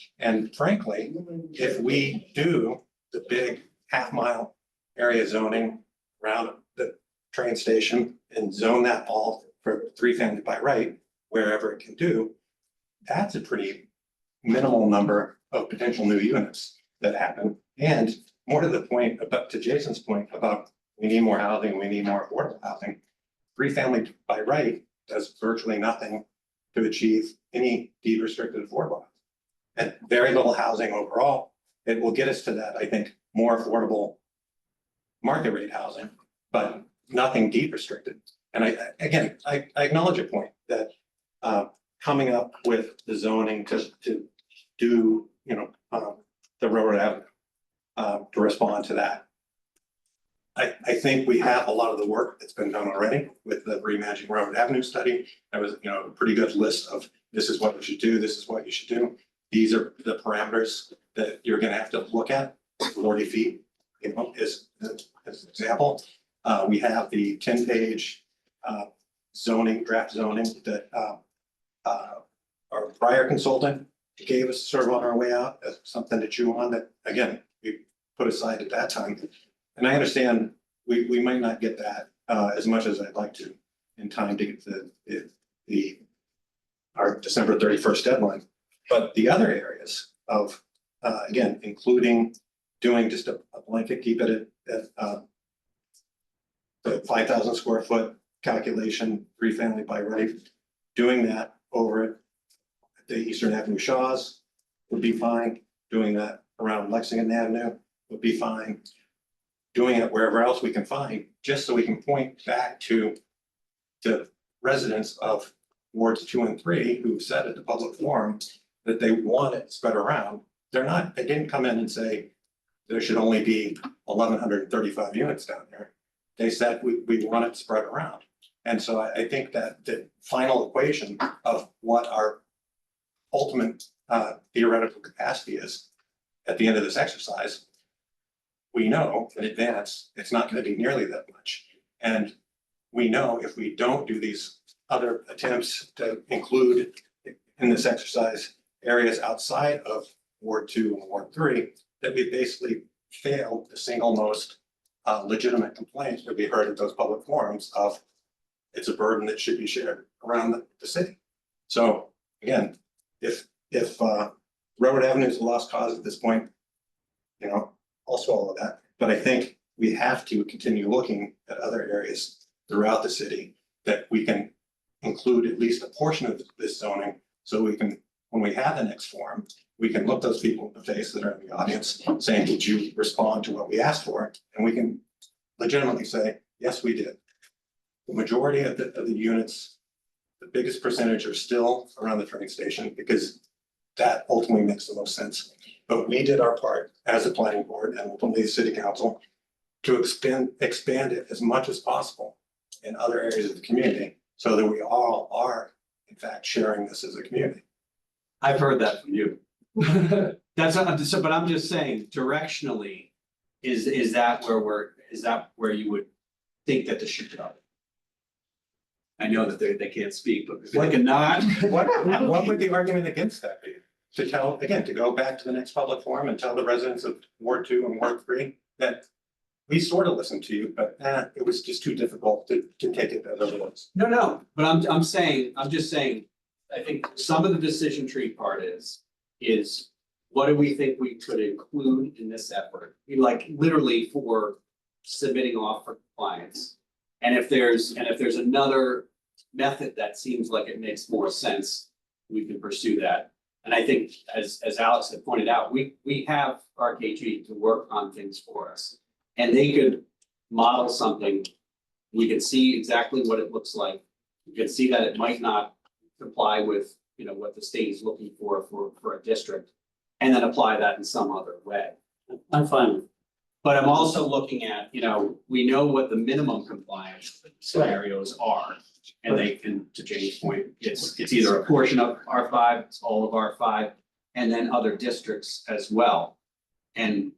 frankly, if we do the big half-mile area zoning around the train station and zone that all for three family by right, wherever it can do, that's a pretty minimal number of potential new units that happen. And more to the point, about to Jason's point about we need more housing, we need more affordable housing. Three family by right does virtually nothing to achieve any deed restricted affordable housing. And very little housing overall. It will get us to that, I think, more affordable market rate housing, but nothing deed restricted. And I acknowledge your point that coming up with the zoning to do, the railroad avenue to respond to that. I think we have a lot of the work that's been done already with the Reimagining Railroad Avenue study. That was, a pretty good list of this is what you should do, this is what you should do. These are the parameters that you're gonna have to look at. 40 feet, is an example. We have the 10-page draft zoning that our prior consultant gave us sort of on our way out as something to chew on that, again, we put aside at that time. And I understand we might not get that as much as I'd like to in time to get our December 31st deadline. But the other areas of, again, including doing just a blanket, keep it at the 5,000 square foot calculation, three family by right, doing that over at the Eastern Avenue Shaws would be fine. Doing that around Lexington Avenue would be fine. Doing it wherever else we can find, just so we can point back to residents of wards 2 and 3 who said at the public forum that they want it spread around. They didn't come in and say there should only be 1,135 units down there. They said we want it spread around. And so I think that the final equation of what our ultimate theoretical capacity is at the end of this exercise, we know in advance, it's not gonna be nearly that much. And we know if we don't do these other attempts to include in this exercise areas outside of Ward 2 and Ward 3, that we basically failed the single most legitimate complaint that we heard at those public forums of it's a burden that should be shared around the city. So again, if Railroad Avenue is a lost cause at this point, you know, I'll swallow that. But I think we have to continue looking at other areas throughout the city that we can include at least a portion of this zoning. So we can, when we have the next forum, we can look those people in the face that are in the audience saying, did you respond to what we asked for? And we can legitimately say, yes, we did. The majority of the units, the biggest percentage are still around the train station because that ultimately makes the most sense. But we did our part as a planning board and ultimately the city council to expand it as much as possible in other areas of the community so that we all are in fact sharing this as a community. I've heard that from you. That's so, but I'm just saying directionally, is that where you would think that this should go? I know that they can't speak, but if they can nod. What would the argument against that be? To tell, again, to go back to the next public forum and tell the residents of Ward 2 and Ward 3 that we sort of listened to you, but it was just too difficult to take it as it was. No, but I'm just saying, I think some of the decision tree part is what do we think we could include in this effort? Like literally for submitting off for compliance. And if there's another method that seems like it makes more sense, we can pursue that. And I think as Alex had pointed out, we have RKG to work on things for us. And they could model something. We can see exactly what it looks like. You can see that it might not comply with, you know, what the state is looking for a district, and then apply that in some other way. I'm fine with it. But I'm also looking at, you know, we know what the minimum compliance scenarios are. And they can, to Jane's point, it's either a portion of R5, it's all of R5, and then other districts as well. And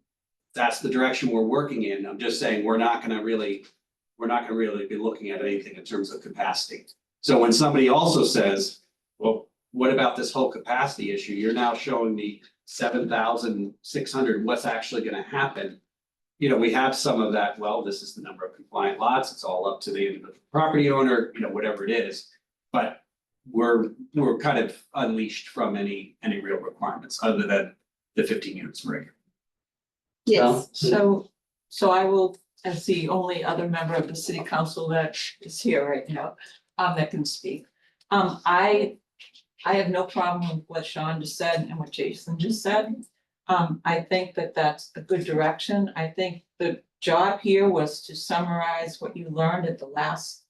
that's the direction we're working in. I'm just saying, we're not gonna really be looking at anything in terms of capacity. So when somebody also says, well, what about this whole capacity issue? You're now showing me 7,600, what's actually gonna happen? You know, we have some of that, well, this is the number of compliant lots, it's all up to the individual property owner, you know, whatever it is. But we're kind of unleashed from any real requirements other than the 15 units per acre. Yes, So I will, as the only other member of the city council that is here right now, that can speak. I have no problem with what Sean just said and what Jason just said. I think that that's a good direction. I think the job here was to summarize what you learned at the last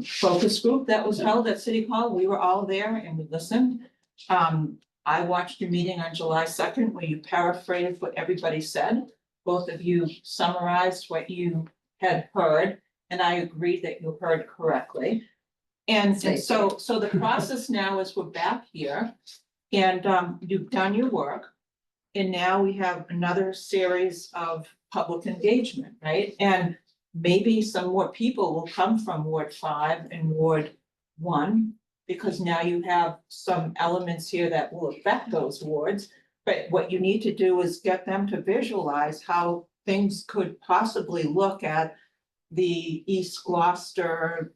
focus group that was held at City Hall. We were all there and we listened. I watched your meeting on July 2nd where you paraphrased what everybody said. Both of you summarized what you had heard, and I agreed that you heard correctly. And so the process now is we're back here and you've done your work. And now we have another series of public engagement, right? And maybe some more people will come from Ward 5 and Ward 1, because now you have some elements here that will affect those wards. But what you need to do is get them to visualize how things could possibly look at the East Gloucester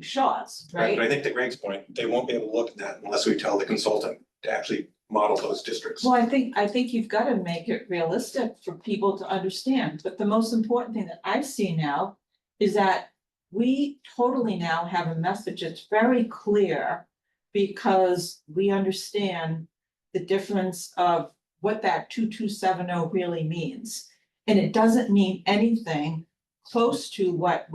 shots, right? But I think to Greg's point, they won't be able to look at that unless we tell the consultant to actually model those districts. Well, I think you've got to make it realistic for people to understand, but the most important thing that I see now is that we totally now have a message that's very clear because we understand the difference of what that 2270 really means. And it doesn't mean anything close to what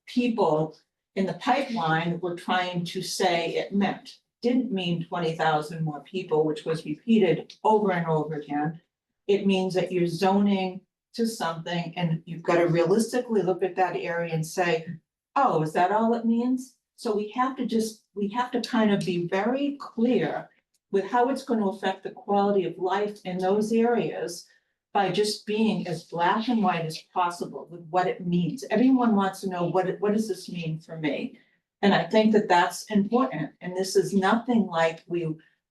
people in the pipeline were trying to say it meant. Didn't mean 20,000 more people, which was repeated over and over again. It means that you're zoning to something and you've got to realistically look at that area and say, oh, is that all it means? So we have to kind of be very clear with how it's going to affect the quality of life in those areas by just being as black and white as possible with what it means. Everyone wants to know what does this mean for me? And I think that that's important. And this is nothing like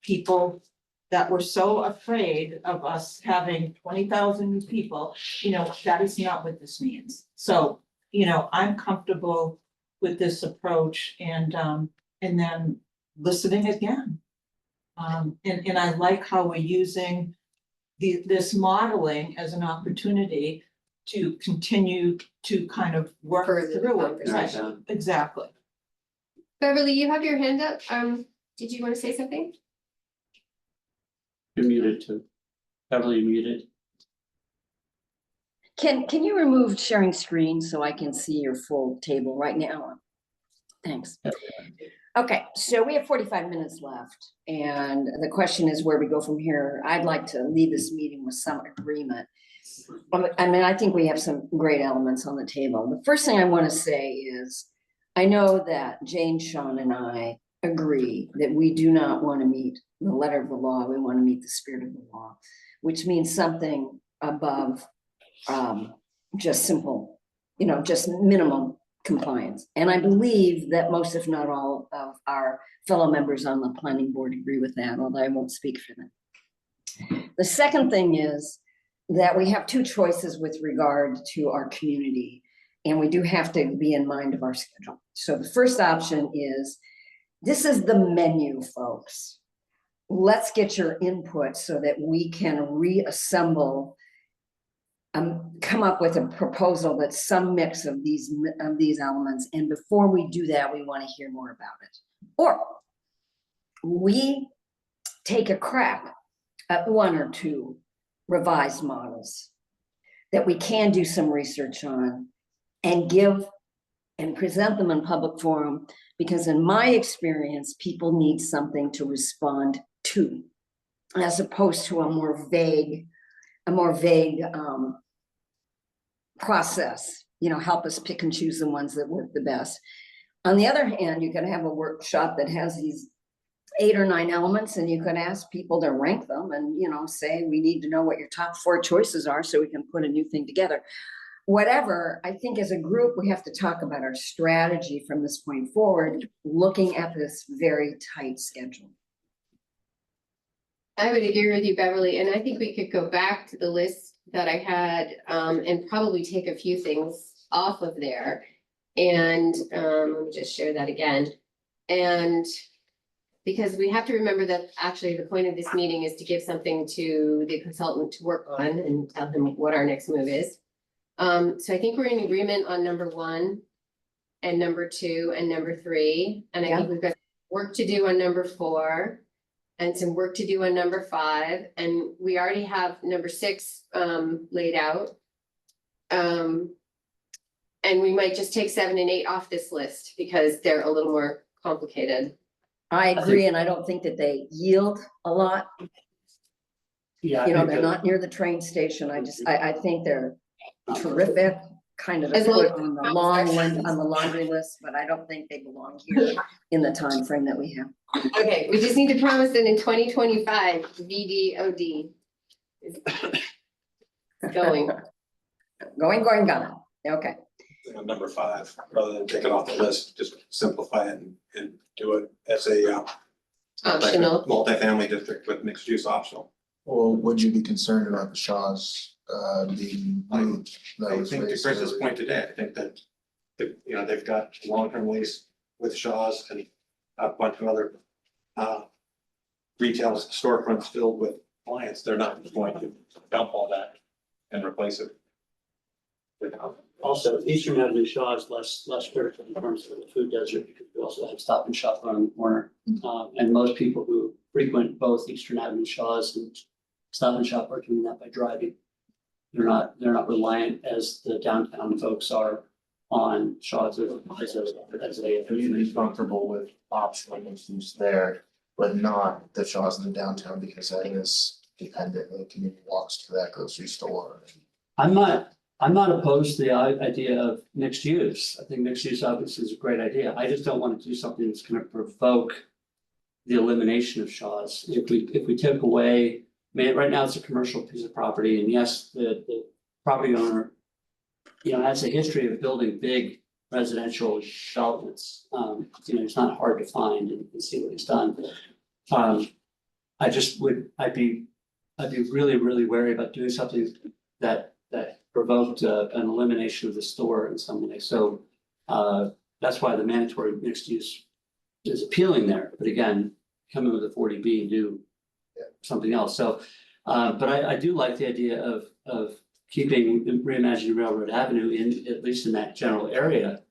people that were so afraid of us having 20,000 new people, that is not what this means. So, I'm comfortable with this approach and then listening again. And I like how we're using this modeling as an opportunity to continue to kind of work Further the through it. conversation. Right, exactly. Beverly, you have your hand up. Did you want to say something? You're muted too. Beverly, you're muted. Can you remove sharing screen so I can see your full table right now? Thanks. Okay, so we have 45 minutes left, and the question is where we go from here. I'd like to leave this meeting with some agreement. I mean, I think we have some great elements on the table. The first thing I want to say is, I know that Jane, Sean, and I agree that we do not want to meet the letter of the law. We want to meet the spirit of the law, which means something above just simple, just minimum compliance. And I believe that most, if not all, of our fellow members on the planning board agree with that, although I won't speak for them. The second thing is that we have two choices with regard to our community, and we do have to be in mind of our schedule. So the first option is, this is the menu, folks. Let's get your input so that we can reassemble, come up with a proposal that's some mix of these elements. And before we do that, we want to hear more about it. Or we take a crack at one or two revised models that we can do some research on and give and present them in public forum, because in my experience, people need something to respond to, as opposed to a more vague process, help us pick and choose the ones that work the best. On the other hand, you can have a workshop that has these 8 or 9 elements, and you can ask people to rank them and, say, we need to know what your top 4 choices are so we can put a new thing together. Whatever, I think as a group, we have to talk about our strategy from this point forward, looking at this very tight schedule. I would agree with you, Beverly, and I think we could go back to the list that I had and probably take a few things off of there. And let me just share that again. And because we have to remember that actually the point of this meeting is to give something to the consultant to work on and tell him what our next move is. So I think we're in agreement on number 1 and number 2 and number 3. And I think we've got work to do on number 4 and some work to do on number 5. And we already have number 6 laid out. And we might just take 7 and 8 off this list because they're a little more complicated. I agree, and I don't think that they yield a lot. Yeah. They're not near the train station. I think they're terrific, kind of As to well put on the laundry list, but I don't think they belong here in the time frame that we have. Okay, we just need to promise that in 2025, VDOD is going. Gone. Okay. Number 5, rather than take it off the list, just simplify it and do it as a Optional. multifamily district with mixed use optional. Or would you be concerned about the Shaws being moved? I think to Chris's point today, I think that, they've got long-term lease with Shaw's and a bunch of other retail storefronts filled with clients. They're not going to dump all that and replace it. Also, Eastern Avenue Shaw is less critical in terms of the food desert, because we also have Stop and Shop around the corner. And most people who frequent both Eastern Avenue Shaws and Stop and Shop are doing that by driving. They're not reliant as the downtown folks are on Shaws as a. Community comfortable with optional use there, but not the Shaws in the downtown, because that is dependent, the community walks to that grocery store. I'm not I'm not opposed to the idea of mixed use. I think mixed use obviously is a great idea. I just don't want to do something that's gonna provoke the elimination of Shaw's. If we took away, I mean, right now it's a commercial piece of property, and yes, the property owner, you know, has a history of building big residential developments. You know, it's not hard to find and see what he's done. I'd be really, really wary about doing something that provoked an elimination of the store in some way. So that's why the mandatory mixed use is appealing there. But again, coming with a 40B and do something else. So, but I do like the idea of keeping reimagining Railroad Avenue in, at least in that general area,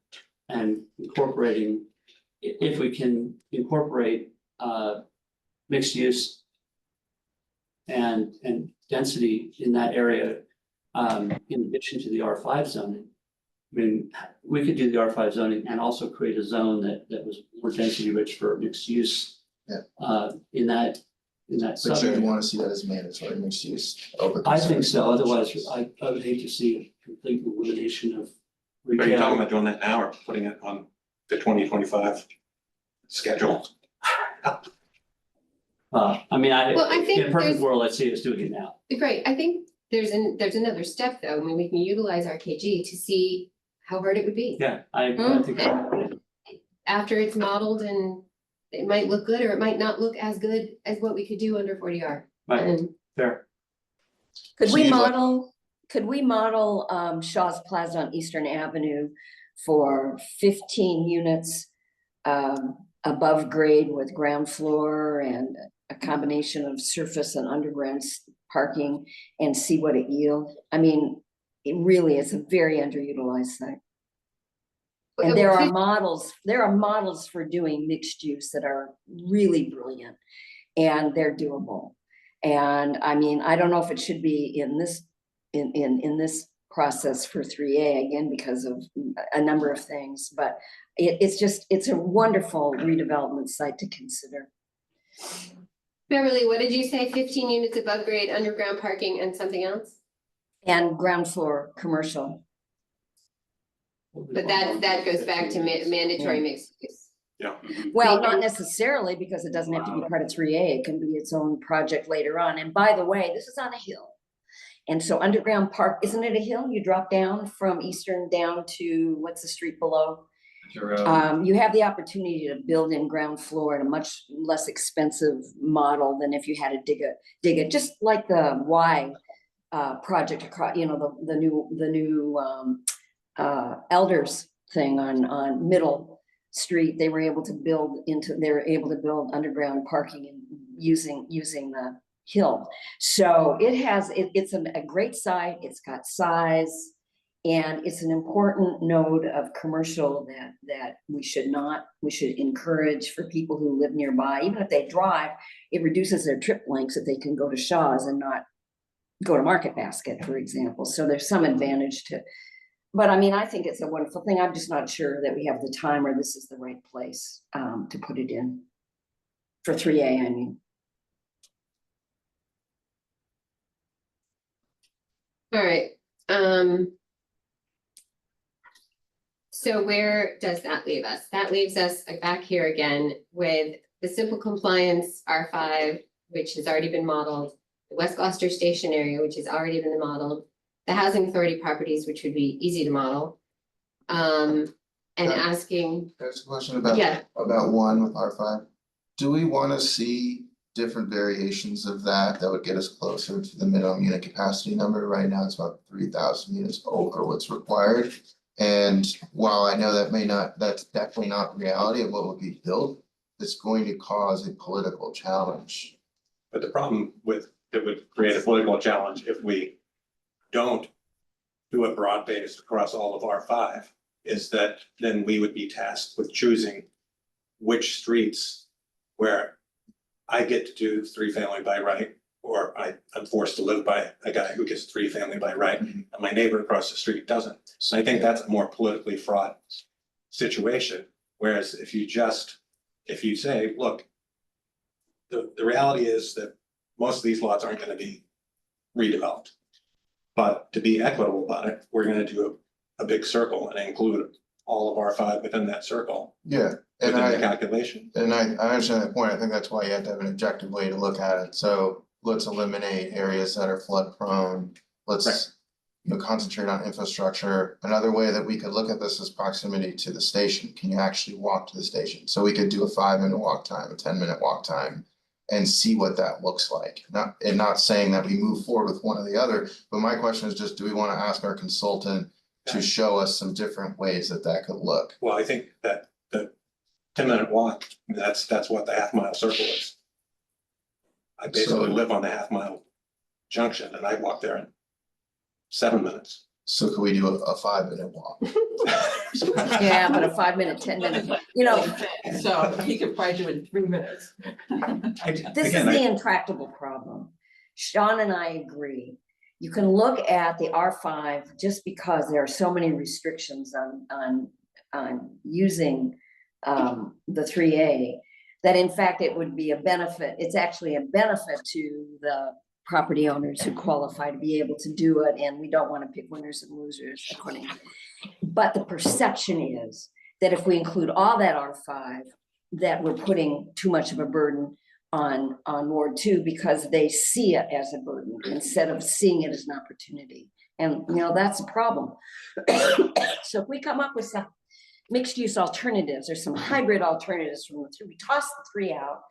and incorporating, if we can incorporate mixed use and density in that area, in addition to the R5 zoning. I mean, we could do the R5 zoning and also create a zone that was more density rich for mixed use. In that But you sub. want to see that as mandatory mixed use over. I think so, otherwise I would hate to see a complete elimination of Are you talking retail. about doing that now or putting it on the 2025 schedule? I mean, Well, I think in a perfect there's- world, I'd see us doing it now. Right, I think there's another step though. I mean, we can utilize our KG to see how hard it would be. Yeah, I think. After it's modeled, and it might look good or it might not look as good as what we could do under 40R. Right, And fair. Could So we you'd like- model Shaw's Plaza on Eastern Avenue for 15 units above grade with ground floor and a combination of surface and underground parking, and see what it yields? I mean, it really is a very underutilized site. And there are models for doing mixed use that are really brilliant, and they're doable. And I mean, I don't know if it should be in this process for 3A again, because of a number of things, but it's a wonderful redevelopment site to consider. Beverly, what did you say? 15 units above grade, underground parking and something else? And ground floor commercial. But that goes back to mandatory mixed use. Yeah. Well, not necessarily, because it doesn't have to be part of 3A. It can be its own project later on. And by the way, this is on a hill. And so underground park, isn't it a hill? You drop down from Eastern down to, what's the street below? You have the opportunity to build in ground floor at a much less expensive model than if you had to dig it, just like the Y project across, you know, the new Elders thing on Middle Street. They were able to build underground parking and using the hill. So it's a great site. It's got size. And it's an important node of commercial that we should encourage for people who live nearby. Even if they drive, it reduces their trip lengths if they can go to Shaw's and not go to Market Basket, for example. So there's some advantage to, but I mean, I think it's a wonderful thing. I'm just not sure that we have the time or this is the right place to put it in. For 3A, I mean. All right, so where does that leave us? That leaves us back here again with the simple compliance R5, which has already been modeled, the West Gloucester Station area, which has already been modeled, the housing authority properties, which would be easy to model. And asking, There's a question about, Yeah. about one with R5. Do we want to see different variations of that would get us closer to the minimum unit capacity number? Right now, it's about 3,000 units over what's required. And while I know that's definitely not reality of what would be built, it's going to cause a political challenge. But the problem it would create a political challenge if we don't do it broad-based across all of R5, is that then we would be tasked with choosing which streets where I get to do 3-family by right, or I'm forced to live by a guy who gets 3-family by right, and my neighbor across the street doesn't. So I think that's a more politically fraught situation. Whereas if you say, look, the reality is that most of these lots aren't gonna be redeveloped. But to be equitable about it, we're gonna do a big circle and include all of R5 within that circle, Yeah, and within the I, calculation. and I understand that point. I think that's why you have to have an objective way to look at it. So let's eliminate areas that are flood prone. Right. Let's, concentrate on infrastructure. Another way that we could look at this is proximity to the station. Can you actually walk to the station? So we could do a 5-minute walk time, a 10-minute walk time, and see what that looks like. Not saying that we move forward with one or the other, but my question is just, do we want to ask our consultant to show us some different ways that that could look? Well, I think that the 10-minute walk, that's what the half-mile circle is. I basically live on the half-mile junction and I walk there in 7 minutes. So could we do a 5-minute walk? Yeah, but a 5-minute, 10-minute, So he could probably do it in 3 minutes. this is the intractable problem. Sean and I agree. You can look at the R5 just because there are so many restrictions on using the 3A, that in fact it would be a benefit. It's actually a benefit to the property owners who qualify to be able to do it, and we don't want to pick winners and losers according. But the perception is that if we include all that R5, that we're putting too much of a burden on Ward 2 because they see it as a burden instead of seeing it as an opportunity. And that's a problem. So if we come up with some mixed use alternatives or some hybrid alternatives from the 3, we toss the 3 out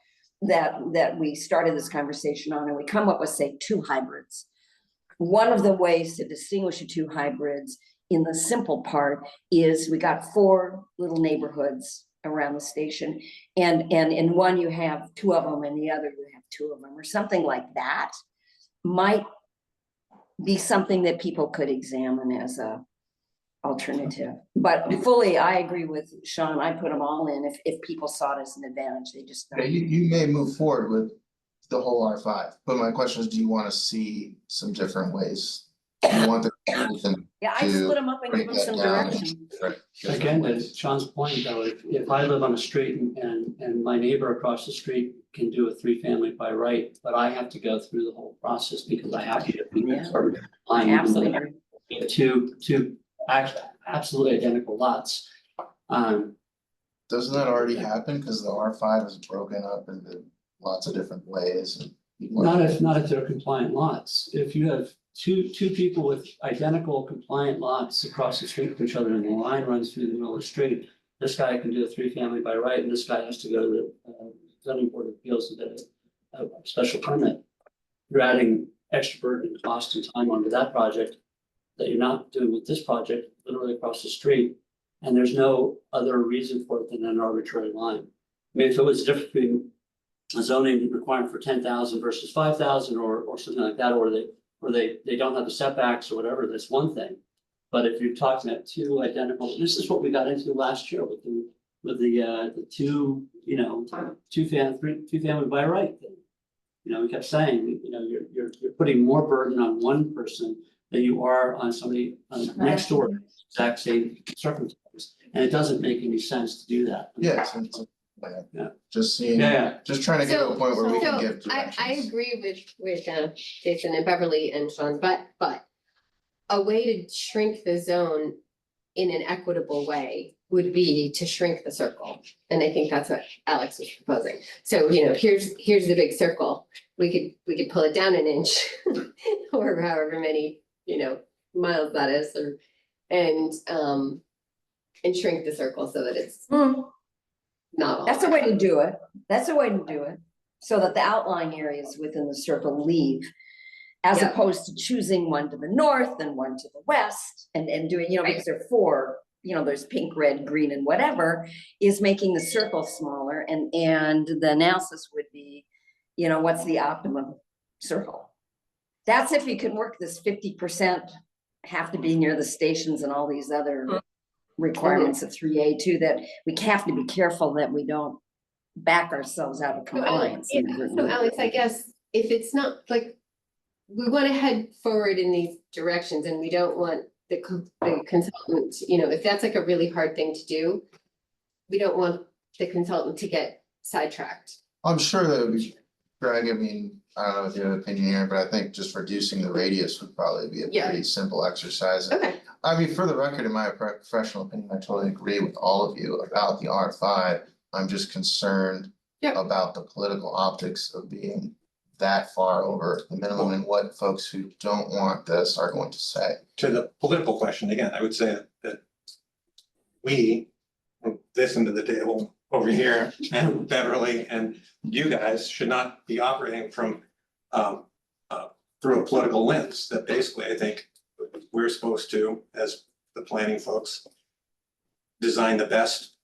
that we started this conversation on, and we come up with, say, 2 hybrids. One of the ways to distinguish the 2 hybrids in the simple part is we got 4 little neighborhoods around the station, and in one you have 2 of them and the other you have 2 of them, or something like that might be something that people could examine as a alternative. But fully, I agree with Sean. I put them all in if people saw it as an advantage. They just Yeah, you may move forward with the whole R5, but my question is, do you want to see some different ways? Do you want the consultant yeah, I to split them up and give break them some that down? direction. Again, to Sean's point though, if I live on a street and my neighbor across the street can do a 3-family by right, but I have to go through the whole process because I have to get Yeah. line, even though Absolutely. they're two absolutely identical lots. Doesn't that already happen? Because the R5 is broken up into lots of different ways. And Not if they're compliant lots. If you have two people with identical compliant lots across the street from each other and the line runs through the middle of the street, this guy can do a 3-family by right and this guy has to go to the zoning board of appeals to get a special permit. You're adding extra burden, cost and time onto that project that you're not doing with this project, literally across the street. And there's no other reason for it than an arbitrary line. I mean, if it was different between a zoning requirement for 10,000 versus 5,000 or something like that, or they don't have the setbacks or whatever, that's one thing. But if you're talking about 2 identical, this is what we got into last year with the 2, 2-family by right thing. We kept saying, you're putting more burden on one person than you are on somebody next door, exact same circumstances. And it doesn't make any sense to do that. yes, Yeah. just seeing, just trying to get to a point where we can give I directions. agree with Jason and Beverly and Sean, but a way to shrink the zone in an equitable way would be to shrink the circle. And I think that's what Alex was proposing. So, here's the big circle. We could pull it down an inch or however many, miles that is, and shrink the circle so that it's not all. That's a way to do it. That's a way to do it. So that the outlying areas within the circle leave, as Yeah. opposed to choosing one to the north and one to the west and doing, because there are 4, there's pink, red, green, and whatever, is making the circle smaller. And the analysis would be, what's the optimum circle? That's if you can work this 50% have to be near the stations and all these other requirements of 3A too, that we have to be careful that we don't back ourselves out of compliance. So Alex, I guess if it's not like, we want to head forward in these directions and we don't want the consultant, if that's like a really hard thing to do, we don't want the consultant to get sidetracked. I'm sure that would be Greg, I mean, I don't know if you have an opinion here, but I think just reducing the radius would probably be a Yeah. pretty simple exercise. Okay, I mean, for the record, in my professional opinion, I totally agree with all of you about the R5. I'm just concerned Yep. about the political optics of being that far over the minimum and what folks who don't want this are going to say. To the political question, again, I would say that we, this end of the table over here, and Beverly and you guys should not be operating from through a political lens, that basically, I think, we're supposed to, as the planning folks, design the best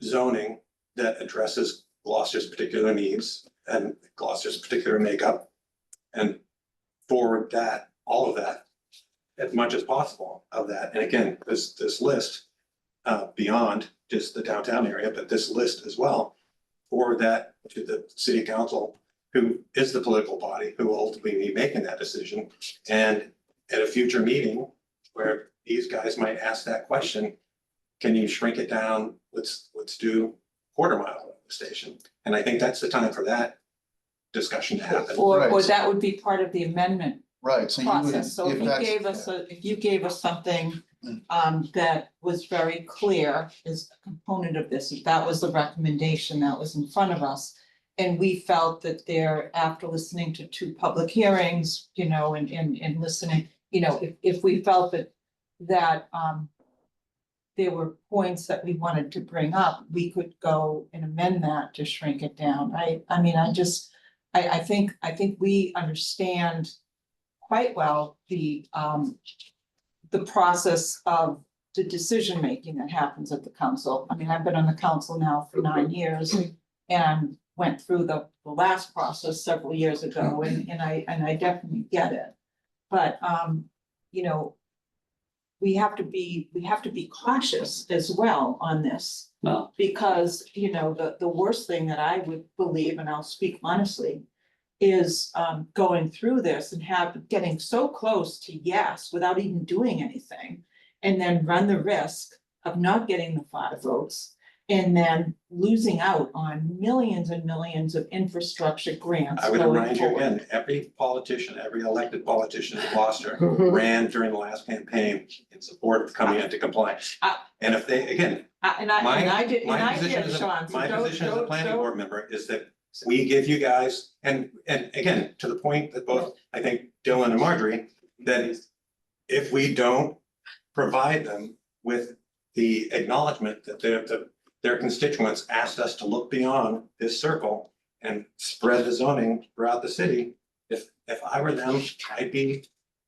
zoning that addresses Gloucester's particular needs and Gloucester's particular makeup, and forward that, all of that, as much as possible of that. And again, this list, beyond just the downtown area, but this list as well, forward that to the city council, who is the political body, who will ultimately be making that decision. And at a future meeting where these guys might ask that question, can you shrink it down? Let's do quarter mile of the station. And I think that's the time for that discussion to happen. Or Right. that would be part of the amendment Right, so you would, process. So if you that's- gave us if you gave us something that was very clear as a component of this, if that was the recommendation that was in front of us. And we felt that there, after listening to 2 public hearings, you know, and listening, you know, if we felt that there were points that we wanted to bring up, we could go and amend that to shrink it down. I mean, I think we understand quite well the process of the decision-making that happens at the council. I mean, I've been on the council now for 9 years and went through the last process several years ago, and I definitely get it. But, you know, we have to be cautious as well on this. Well, Because, you know, the worst thing that I would believe, and I'll speak honestly, is going through this and getting so close to yes without even doing anything. And then run the risk of not getting the 5 votes and then losing out on millions and millions of infrastructure grants I would going remind you forward. again, every politician, every elected politician in Gloucester ran during the last campaign in support of coming into compliance. And if they, again, I did, my position as Sean, a, so my don't- position as a don't- planning don't- board member is that we give you guys, and again, to the point that both, I think Dylan and Marjorie, that if we don't provide them with the acknowledgement that their constituents asked us to look beyond this circle and spread the zoning throughout the city, if I were them, I'd be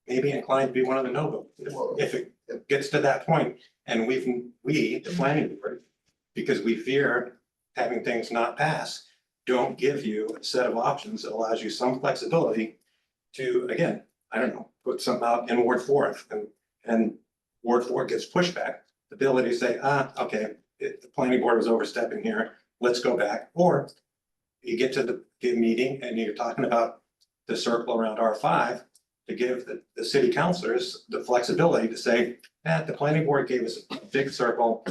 maybe inclined to be one of the no votes. If it gets to that point, and we, the planning board, because we fear having things not pass, don't give you a set of options that allows you some flexibility to, again, I don't know, put something out in Ward 4 and Ward 4 gets pushback, the ability to say, okay, the planning board was overstepping here, let's go back. Or you get to the meeting and you're talking about the circle around R5 to give the city councilors the flexibility to say, the planning board gave us a big circle,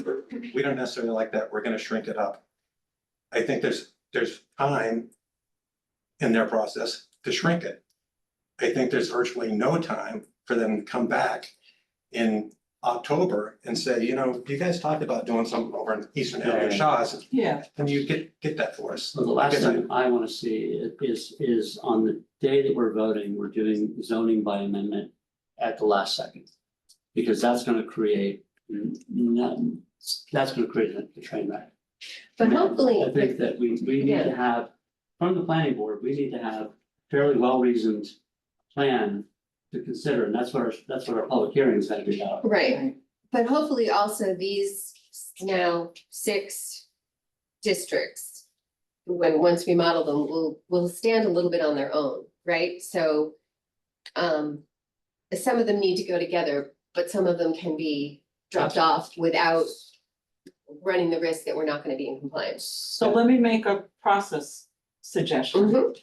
we don't necessarily like that, we're gonna shrink it up. I think there's time in their process to shrink it. I think there's virtually no time for them to come back in October and say, you know, you guys talked about doing something over in Eastern Avenue Shaw's, Yeah, can you get that for us? so the last Because thing I want to see is on the day that we're voting, we're doing zoning by amendment at the last second. Because that's gonna create, that's gonna create a train wreck. but hopefully. I think that we need Yeah. to have, from the planning board, we need to have fairly well-reasoned plan to consider, and that's what our public hearing is gonna be about. Right, but hopefully also these now 6 districts, once we model them, will stand a little bit on their own, right? So some of them need to go together, but some of them can be dropped off without running the risk that we're not gonna be in compliance. so let me make a process suggestion.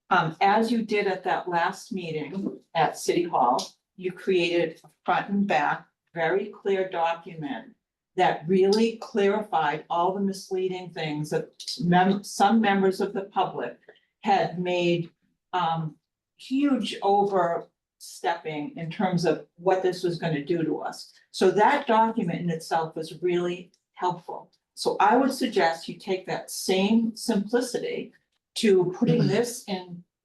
As you did at that last meeting at City Hall, you created a front and back, very clear document that really clarified all the misleading things that some members of the public had made huge overstepping in terms of what this was gonna do to us. So that document in itself was really helpful. So I would suggest you take that same simplicity to putting this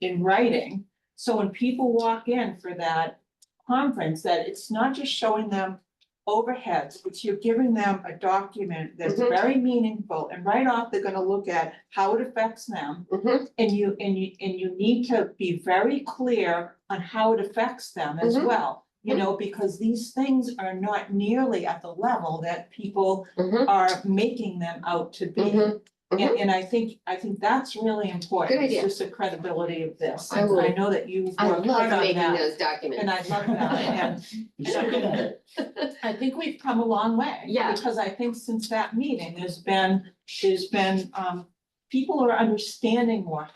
in writing. So when people walk in for that conference, that it's not just showing them overheads, but you're giving them a document that's Mhm. very meaningful, and right off, they're gonna look at how it affects them. Mhm. And you need to be very clear on how it affects them as Mhm. well. You know, because these things are not nearly at the level that people Mhm. are making them out to be. Mhm. And I think that's really important. Good It's idea. just the credibility of this. I will- I know that you've I worked love hard on making that, those documents. and I love that, You're so good at it. and I think we've come a long way. Yeah. Because I think since that meeting, there's been, people are understanding more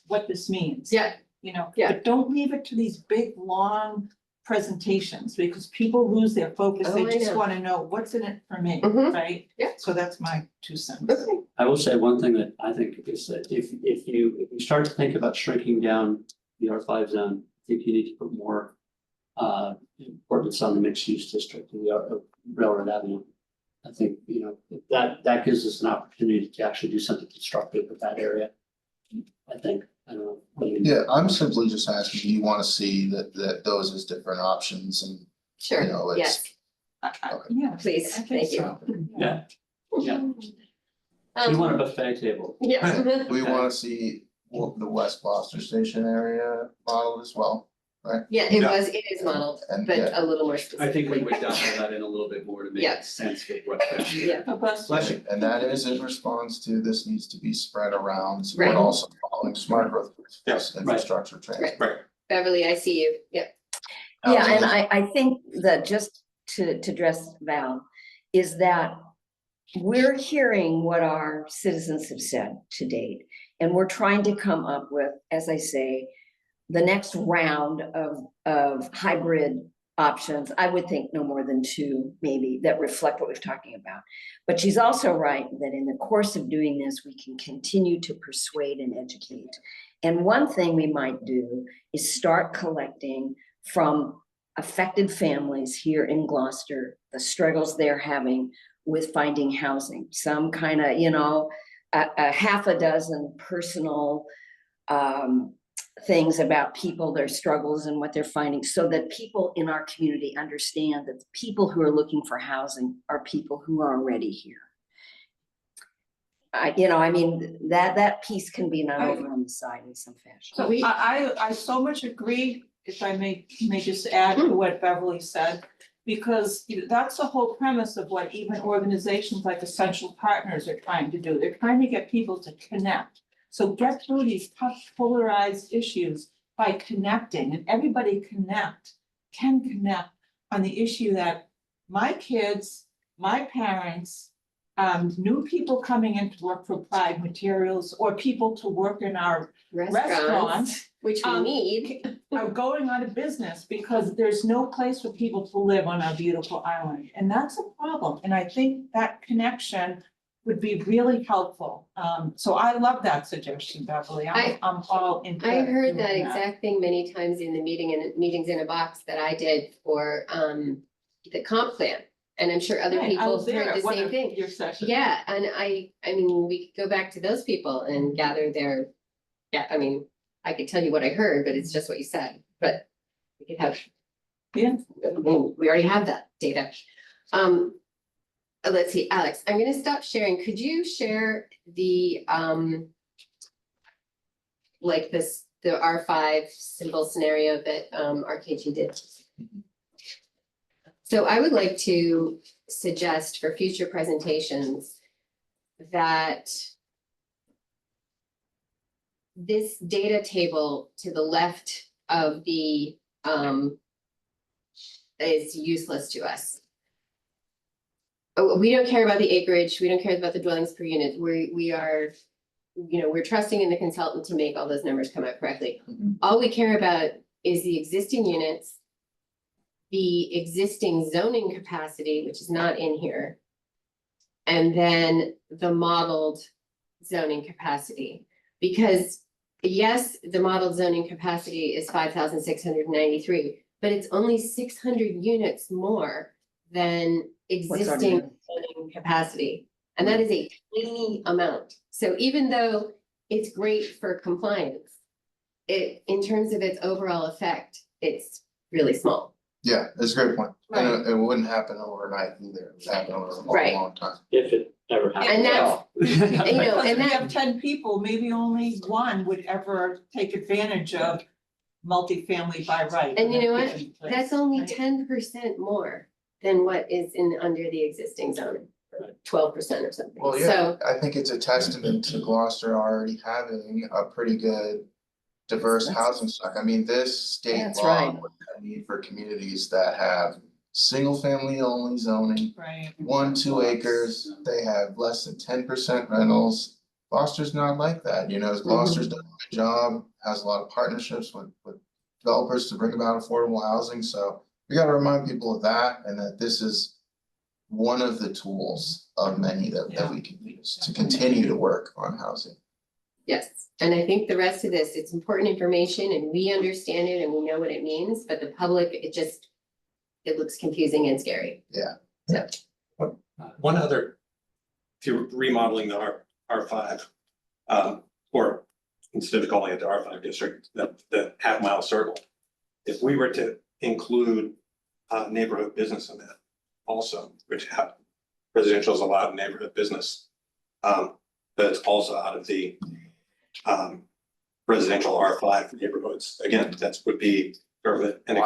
what this means. Yeah, You know, Yeah. but don't leave it to these big, long presentations, because people lose their focus. Oh, They I just know. wanna know what's in it for me, Mhm. right? Yeah. So that's my 2 cents. okay. I will say one thing that I think is that if you start to think about shrinking down the R5 zone, I think you need to put more importance on the mixed use district in the Railroad Avenue. I think, that gives us an opportunity to actually do something constructive with that area. I think, I don't know. what do you- Yeah, I'm simply just asking, do you wanna see that those as different options and, Sure, you know, it's. yes, Yeah. please, I think thank you. so. Yeah, yeah. We want a buffet table. Yeah. Do we wanna see the West Gloucester Station area modeled as well? Yeah, it is modeled, And but yeah, a little more specific. I think we would dial that in a little bit more to make Yeah. sense with what. Yeah, Bless you. and that is in response to this needs to be spread around, Right. but also following smart growth. Yes. Infrastructure Right. Right. Beverly, I see you, yep. Yeah, and I think that just to address Val, is that we're hearing what our citizens have said to date. And we're trying to come up with, as I say, the next round of hybrid options. I would think no more than 2, maybe, that reflect what we're talking about. But she's also right that in the course of doing this, we can continue to persuade and educate. And one thing we might do is start collecting from affected families here in Gloucester, the struggles they're having with finding housing, some kind of, a half a dozen personal things about people, their struggles and what they're finding, so that people in our community understand that the people who are looking for housing are people who are already here. That piece can be not over on the side in some fashion. So I so much agree, if I may just add to what Beverly said, because that's the whole premise of what even organizations like Essential Partners are trying to do. They're trying to get people to connect. So get through these tough polarized issues by connecting, and everybody can connect on the issue that my kids, my parents, new people coming in to work for Applied Materials, or people to work in our restaurants, Which we need. are going out of business because there's no place for people to live on our beautiful island. And that's a problem. And I think that connection would be really helpful. So I love that suggestion, Beverly. I'm all in. I heard that doing exact thing many times in the meetings in a box that I did for the comp plan. And I'm sure other Right, I people was there heard at the one same of thing. your sessions. Yeah, and I mean, we could go back to those people and gather their, I mean, I could tell you what I heard, but it's just what you said, but we could have. Yeah. We already have that data. Let's see, Alex, I'm gonna stop sharing. Could you share the, like the R5 symbol scenario that, RKG did? So I would like to suggest for future presentations that this data table to the left of the, is useless to us. Oh, we don't care about the acreage, we don't care about the dwellings per unit, we are, we're trusting in the consultant to make all those numbers come out correctly. Mhm. All we care about is the existing units, the existing zoning capacity, which is not in here, and then the modeled zoning capacity. Because yes, the model zoning capacity is 5,693, but it's only 600 units more than What's already existing there. zoning capacity. And that is a tiny amount. So even though it's great for compliance, in terms of its overall effect, it's really small. Yeah, that's a great point. And it wouldn't happen overnight either. It would happen over a long, Right. long time. If it ever happens. And that's, you know, Because and if we have that, 10 people, maybe only one would ever take advantage of multifamily by right. and you know what? Kitchen place, That's only right? 10% more than what is under the existing zoning, 12% or something. Well, yeah, So, I think it's a testament to Gloucester already having a pretty good diverse housing stock. I mean, this state That's law right. would need for communities that have single family only zoning, Right. 1-2 acres, they have less than 10% rentals. Gloucester's not like that, you know, Gloucester's done a good job, has a lot of partnerships with developers to bring about affordable housing, so we gotta remind people of that and that this is one of the tools of many that we can use to continue to work on housing. yes, and I think the rest of this, it's important information and we understand it and we know what it means, but the public, it looks confusing and scary. Yeah. So, One other, if you're remodeling the R5, or instead of calling it the R5 district, the half-mile circle, if we were to include neighborhood business in that also, which have residential is a lot of neighborhood business, but it's also out of the residential R5 neighborhoods. Again, would be sort of an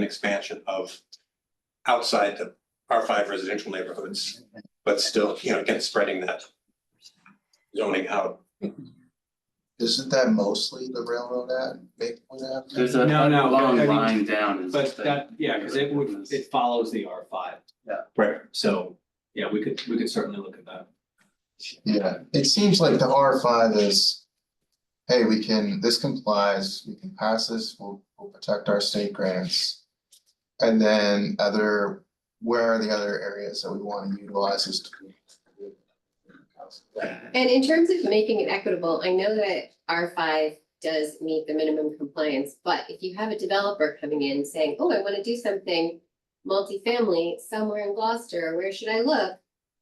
expansion of outside the R5 residential neighborhoods, but still, you know, again, spreading that zoning out. Isn't that mostly the railroad ad, Maplewood Ave? There's a No, I long mean, line down. is But the- that, yeah, because it follows the R5. Yeah. Right. So, yeah, we could certainly look at that. Yeah, it seems like the R5 is, hey, this complies, we can pass this, we'll protect our state grants. And then where are the other areas that we want to utilize this to? and in terms of making it equitable, I know that R5 does meet the minimum compliance, but if you have a developer coming in saying, oh, I want to do something multifamily somewhere in Gloucester, where should I look?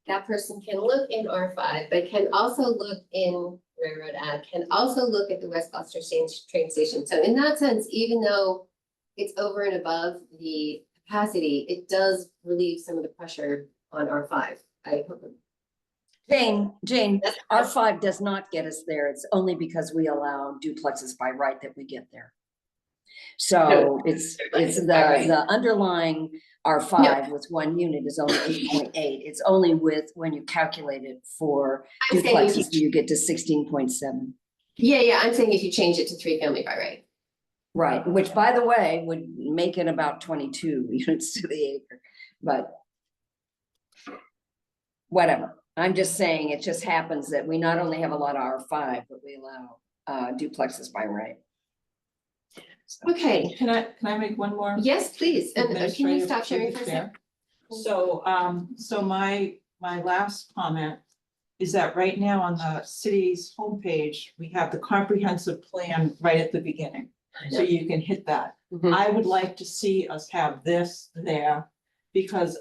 That person can look in R5, but can also look in Railroad Ave, can also look at the West Gloucester train station. So in that sense, even though it's over and above the capacity, it does relieve some of the pressure on R5. I hope. Jane, R5 does not get us there. It's only because we allow duplexes by right that we get there. So it's the underlying R5 with one unit is only 8.8. It's only when you calculate it for I'm saying duplexes, do you get to 16.7. Yeah, I'm saying if you change it to 3-family by right. Right, which by the way, would make it about 22 units to the acre, but whatever. I'm just saying, it just happens that we not only have a lot of R5, but we allow duplexes by right. So, Okay, Can I make one more? yes, please. And can you administrative stop sharing through for a the sec? chair? So my last comment is that right now on the city's homepage, we have the comprehensive plan right at the beginning. So you can hit that. Mhm. I would like to see us have this there, because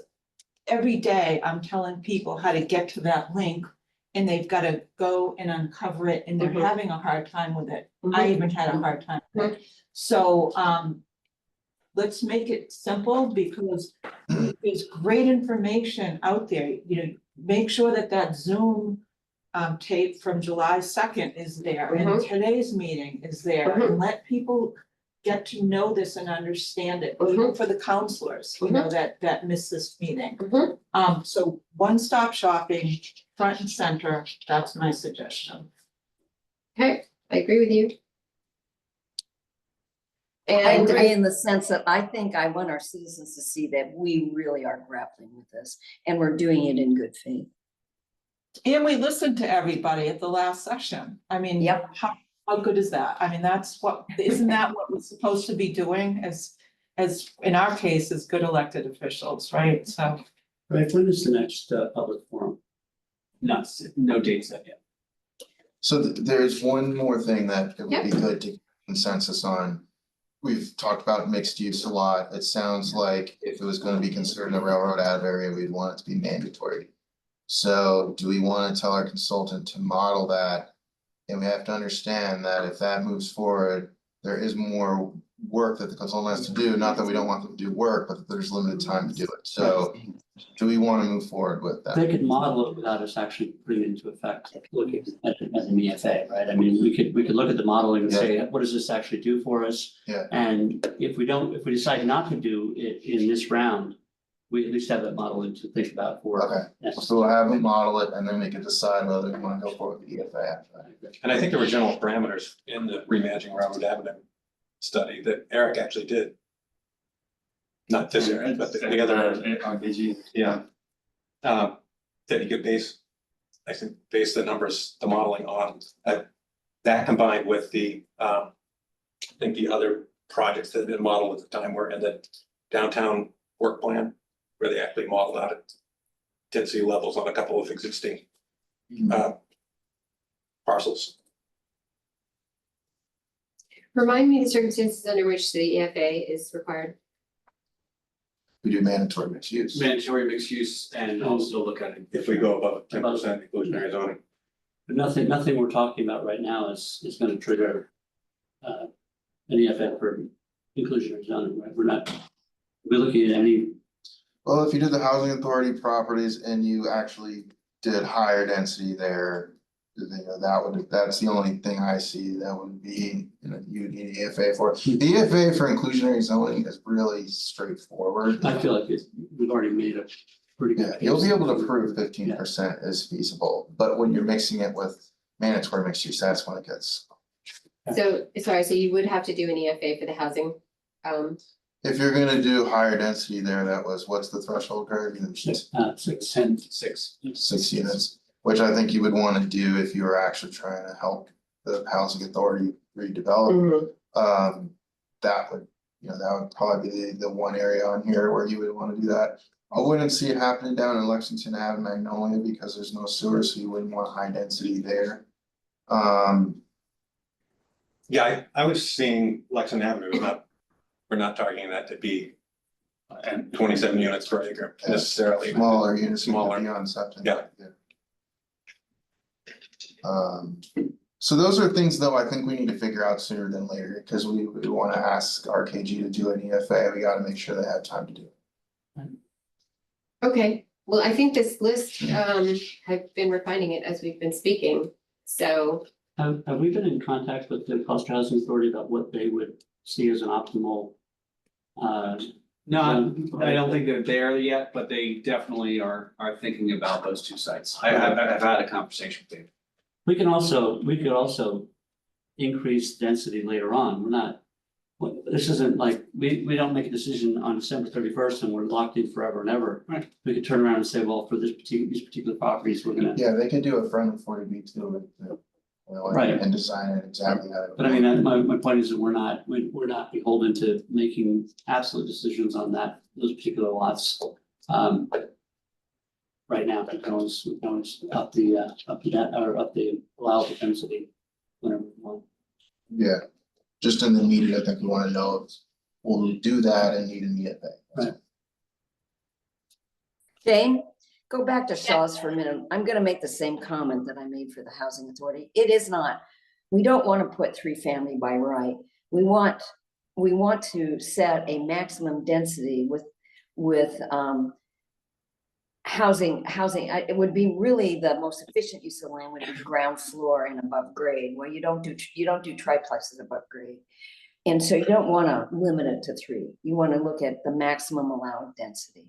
every day I'm telling people how to get to that link. And they've got to go and uncover it, and they're Mhm. having a hard time with it. Mhm. I even had a hard time with it. So let's make it simple, because there's great information out there, you know, make sure that Zoom tape from July 2nd is there, and today's meeting is there, and let people get to know this and understand it, even for the counselors, you know, that miss this meeting. So one-stop shopping, front and center, that's my suggestion. Okay, I agree with you. I And agree in the sense that I think I want our citizens to see that we really are grappling with this and we're doing it in good faith. And we listened to everybody at the last session. I mean, Yep. how good is that? I mean, isn't that what we're supposed to be doing as in our case, as good elected officials, right? So. Right, when is the next public forum? No date set yet. So there's one more thing that it would be Yep. good to get consensus on. We've talked about mixed use a lot. It sounds like if it was gonna be considered a railroad out area, we'd want it to be mandatory. So do we wanna tell our consultant to model that? And we have to understand that if that moves forward, there is more work that the consultant has to do, not that we don't want them to do work, but that there's limited time to do it. So do we wanna move forward with They that? could model it without us actually putting it into effect, looking at an EFA, right? I mean, we could look at the modeling and say, what does this actually do for us? Yeah. And if we decide not to do it in this round, we at least have that modeling to think about for. Okay, next. so we'll have them model it and then we can decide whether we wanna go forward with the EFA after that. And I think there were general parameters in the reimagining Railroad Avenue study that Eric actually did. Not this area, but the other, RPG. yeah. That you could base the numbers, the modeling on, that combined with the, I think the other projects that had been modeled at the time were in the downtown work plan, where they actually modeled out at density levels on a couple of existing parcels. Remind me the circumstances under which the EFA is required. We do mandatory mixed use. Mandatory mixed use and also look at it. If we go above 10% inclusionary zoning. But nothing we're talking about right now is gonna trigger an EFA for inclusionary zoning, right? We're looking at any, Well, if you did the housing authority properties and you actually did higher density there. That's the only thing I see that would be, you need EFA for. The EFA for inclusionary zoning is really straightforward. I feel like we've already made a pretty good. Yeah, you'll be case. able to prove 15% is feasible, but when you're mixing it with mandatory mixed use, that's when it gets. So, sorry, so you would have to do an EFA for the housing. If you're gonna do higher density there, what's the threshold, Greg? 610. 6 units, which I think you would wanna do if you were actually trying to help the housing authority redevelop. That would probably be the one area on here where you would wanna do that. I wouldn't see it happening down in Lexington Ave, Magnolia, because there's no sewer, so you wouldn't want high density there. Yeah, I was seeing Lexington Avenue, we're not targeting that to be 27 units per acre necessarily. Smaller units, Smaller. beyond septic. Yeah. So those are things though, I think we need to figure out sooner than later, because we wanna ask RKG to do an EFA, we gotta make sure they have time to do it. Okay, well, I think this list, I've been refining it as we've been speaking, so. Have we been in contact with the Coastal Housing Authority about what they would see as an optimal? No, I don't think they're there yet, but they definitely are thinking about those two sites. I've had a conversation with them. We could also increase density later on. We're not, this isn't like, we don't make a decision on December 31st and we're locked in forever and ever. Right. We could turn around and say, well, for these particular properties, we're gonna. Yeah, they could do a friendly 40B too, Right. and design it exactly how. But I mean, my point is that we're not beholden to making absolute decisions on those particular lots. Right now, we can always up the allowable density whenever we want. Yeah, just in the meeting, I think we wanna know if we'll do that and need an EFA. Right. Jane, go back to Shaw's for a minute. I'm gonna make the same comment that I made for the housing authority. It is not, we don't want to put 3-family by right. We want to set a maximum density with housing. It would be really the most efficient use of land would be ground floor and above grade, where you don't do triplexes above grade. And so you don't want to limit it to 3. You want to look at the maximum allowed density.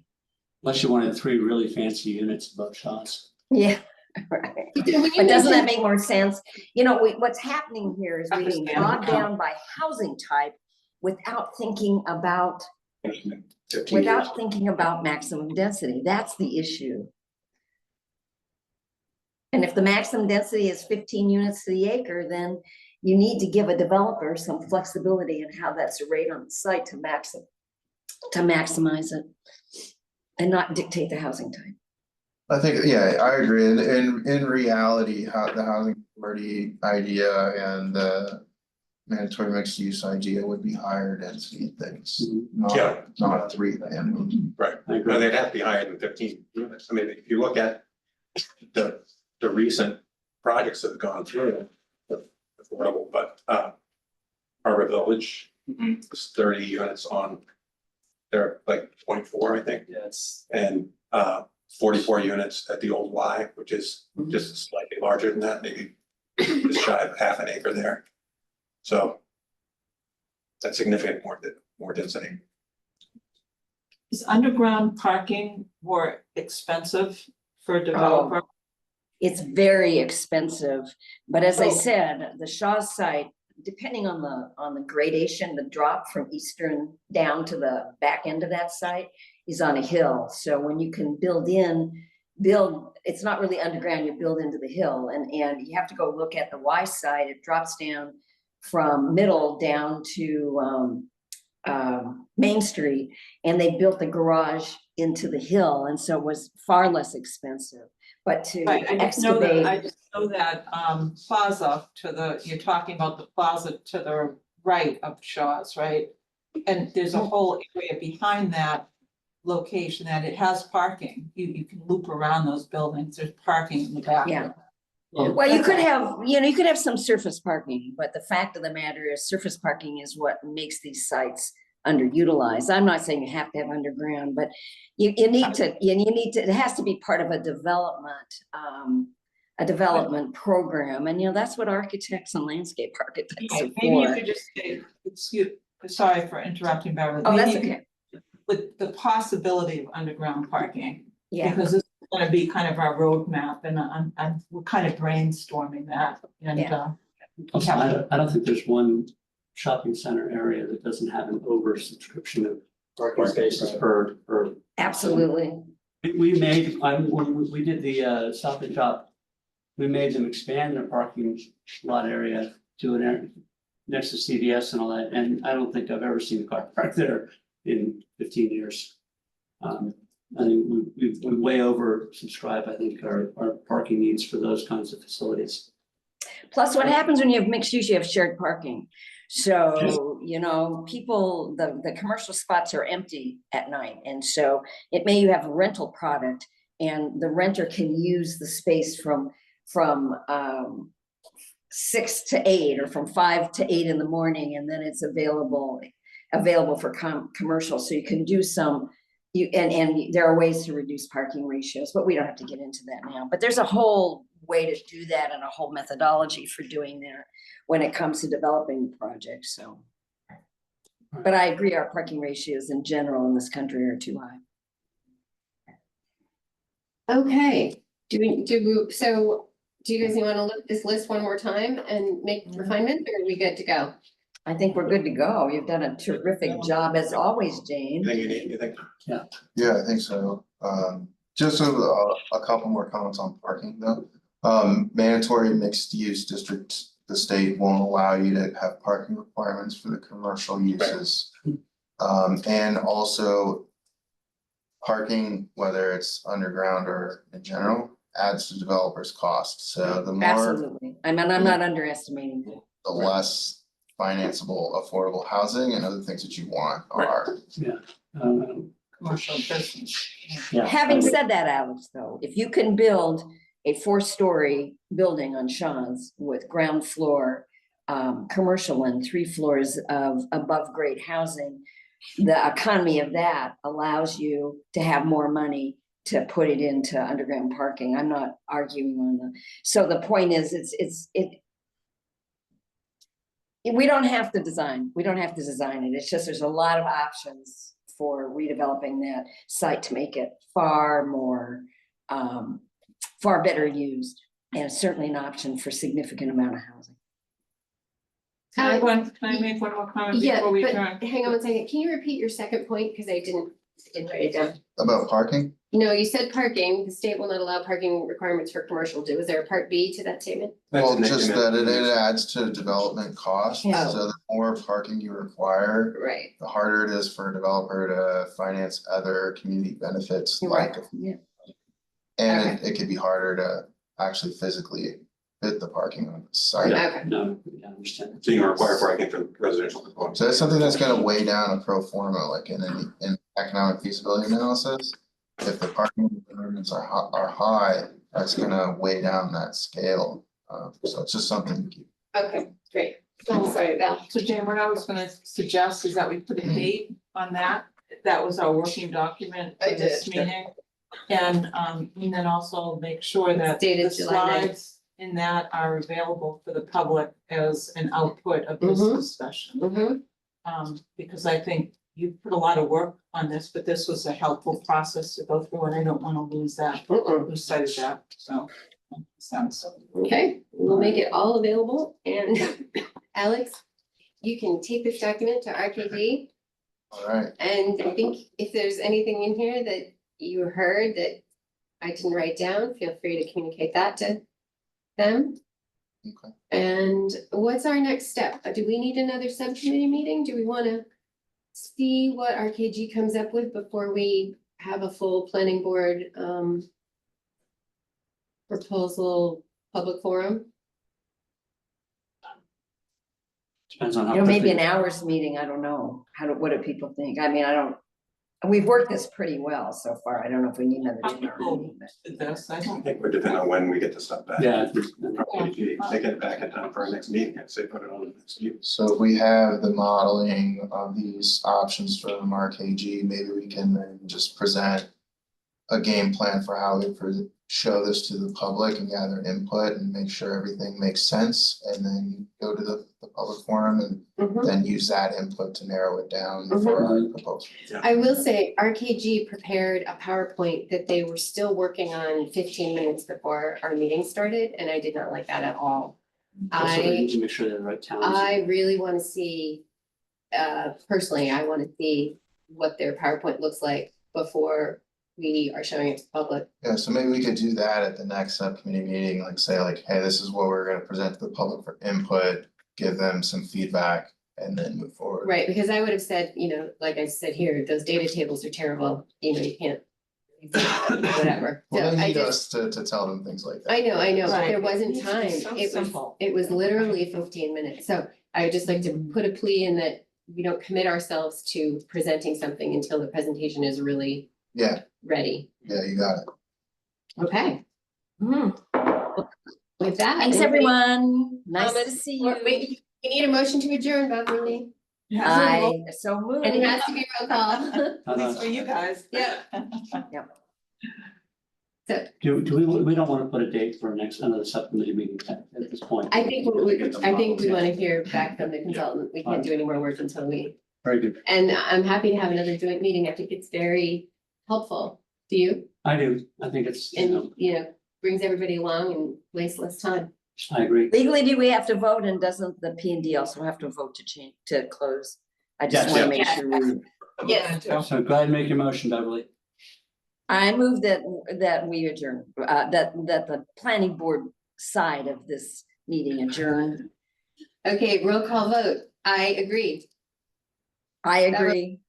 Unless you wanted 3 really fancy units above Shaw's. Yeah, right. But doesn't that make more sense? What's happening here is we're being bogged down by housing type without thinking about maximum density. That's the issue. And if the maximum density is 15 units to the acre, then you need to give a developer some flexibility in how that's arrayed on the site to maximize it and not dictate the housing type. I think, yeah, I agree. And in reality, how the housing authority idea and the mandatory mixed use idea would be higher density things, Yeah. not three family. Right, I agree. no, they'd have to be higher than 15 units. I mean, if you look at the recent projects that have gone through, affordable, but Harbor Village is 30 units on. They're like 0.4, I think, Yes. and 44 units at the old Y, which is just slightly larger than that, maybe just shy of half an acre there. So that's significant more density. Is underground parking more expensive for a developer? It's very expensive, but as I Oh. said, the Shaw site, depending on the gradation, the drop from eastern down to the back end of that site is on a hill. So when you can build, it's not really underground, you build into the hill, and you have to go look at the Y side. It drops down from Middle down to Main Street, and they built the garage into the hill, and so it was far less expensive. But to Right, I just know excavate, that plaza you're talking about the plaza to the right of Shaw's, right? And there's a whole area behind that location that it has parking. You can loop around those buildings. There's parking in the back. Yeah. Well, you could have some surface parking, but the fact of the matter is surface parking is what makes these sites underutilized. I'm not saying you have to have underground, but you need to, it has to be part of a development program. And, that's what architects and landscape architects are Maybe you for. could just say, sorry for interrupting, Beverly. Oh, that's Maybe you okay. could- With the possibility of underground parking. Yeah. Because this is gonna be kind of our roadmap, and we're kind of brainstorming that, and Yeah. Also, I don't think there's one shopping center area that doesn't have an oversubscription of parking spaces per. Absolutely. We made, when we did the Stop and Shop, we made them expand their parking lot area to an area next to CVS and all that, and I don't think I've ever seen a car parked there in 15 years. I think we way over subscribe, I think, our parking needs for those kinds of facilities. Plus, what happens when you have mixed use, you have shared parking. So, people, the commercial spots are empty at night. And so it may you have a rental product and the renter can use the space from 6 to 8 or from 5 to 8 in the morning, and then it's available for commercial. So you can do some, and there are ways to reduce parking ratios, but we don't have to get into that now. But there's a whole way to do that and a whole methodology for doing that when it comes to developing the project. So, but I agree, our parking ratios in general in this country are too high. Okay, do you guys want to look at this list one more time and make refinements, or are we good to go? I think we're good to go. You've done a terrific job as always, Jane. You think? Yeah, I think so. Just a couple more comments on parking though. Mandatory mixed use districts, the state won't allow you to have parking requirements for the commercial uses. And also parking, whether it's underground or in general, adds to developers' costs. So the more, Absolutely. I mean, I'm not underestimating that. the less financeable, affordable housing and other things that you want are. Commercial business. Yeah. Having said that, Alex, though, if you can build a 4-story building on Shaw's with ground floor, commercial and 3 floors of above grade housing, the economy of that allows you to have more money to put it into underground parking. I'm not arguing on the, so the point is, we don't have to design it. It's just, there's a lot of options for redeveloping that site to make it far more, far better used, and certainly an option for significant amount of housing. Can I make one more comment Yeah, before we but turn? hang on one second. Can you repeat your second point? Because I didn't write it down. About parking? No, you said parking. The state will not allow parking requirements for commercial. Was there a part B to that statement? Well, just that it adds to development costs, Yeah. so the more parking you require, Right. the harder it is for a developer to finance other community benefits like. Yeah. And it could be harder to actually physically fit the parking on the site. Okay, No, I understand. So you can require parking for residential components. So that's something that's gonna weigh down a pro forma, like in an economic feasibility analysis. If the parking requirements are high, that's gonna weigh down that scale. So it's just something to keep. okay, great. I'm sorry, Val. So Jane, what I was gonna suggest is that we put a date on that. That was our working document I for this did. meeting. And then also make sure that It's dated the July 9th. slides in that are available for the public as an output of this Mhm. discussion. Mm-hmm. Because I think you put a lot of work on this, but this was a helpful process to go through, and I don't wanna lose sight of that, so. Sounds. Okay, we'll make it all available, and Alex, you can take this document to RKD. All right, And I think if there's anything in here that you heard that I didn't write down, feel free to communicate that to them. okay. And what's our next step? Do we need another subcommittee meeting? Do we wanna see what RKG comes up with before we have a full planning board proposal public forum? Depends on how. You know, maybe quickly- an hour's meeting, I don't know, what do people think? I mean, we've worked this pretty well so far, I don't know if we need another 2 hour meeting, but. This, I I don't. think we're depending on when we get the stuff back. Yeah. If they get it back in time for our next meeting, I'd say put it on the next meeting. So if we have the modeling of these options from RKG, maybe we can then just present a game plan for how we show this to the public and gather input and make sure everything makes sense, and then go to the public forum and Mhm. then use that input to narrow it down Mhm. for our proposal. I will say RKG prepared a PowerPoint that they were still working on 15 minutes before our meeting started, and I did not like that at all. Also, we need I to make sure they're the right towns. really wanna see, personally, I wanna see what their PowerPoint looks like before we are showing it to the public. Yeah, so maybe we could do that at the next subcommittee meeting, like say like, hey, this is what we're gonna present to the public for input, give them some feedback, and then move forward. Right, because I would have said, like I said here, those data tables are terrible, you can't. Whatever, so Well, they I need just, us to tell them things like that. I know, but Right. there wasn't It needs to time, be so it was, simple. it was literally 15 minutes, so I would just like to put a plea in that we don't commit ourselves to presenting something until the presentation is really Yeah, ready, yeah, you got it. okay? With that. Thanks, anybody- everyone, nice to comments? see Or- you. Wait, we need a motion to adjourn, Beverly, I so moved. and it has to be roll call. At least for you guys. Yeah. Do we don't wanna put a date for another subcommittee meeting at this point. I think we Yeah. wanna hear back from the consultant, we can't do any more work until we, Very good. and I'm happy to have another joint meeting, I think it's very helpful. Do you? I do. I think it's, And, brings everybody along and wastes less time. I agree. Legally, do we have to vote, and doesn't the P and D also have to vote to close? I just Yes. wanna make Yes. sure we, Yes. So go ahead and make your motion, Beverly. I move that we adjourn, that the planning board side of this meeting adjourn. Okay, roll call vote, I agree. I agree,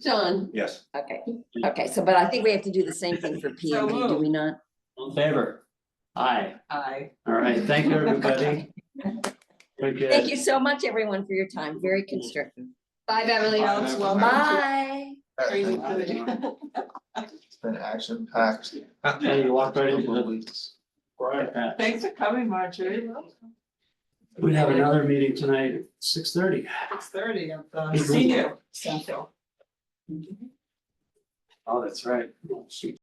John, Yes. okay, so, but I think we have to do the same thing for P and D, do we not? All in favor? Aye. Aye. All right. Thank you, everybody. Very good. Thank you so much, everyone, for your time, very constructive. bye Beverly. Alex, welcome. Bye. Are you good? It's been action packed. Yeah, you walked right into the. Weeks. Right. Thanks for coming, Marjorie. We have another meeting tonight at 6:30. 6:30 of the senior central. Oh, that's right. Oh, shoot.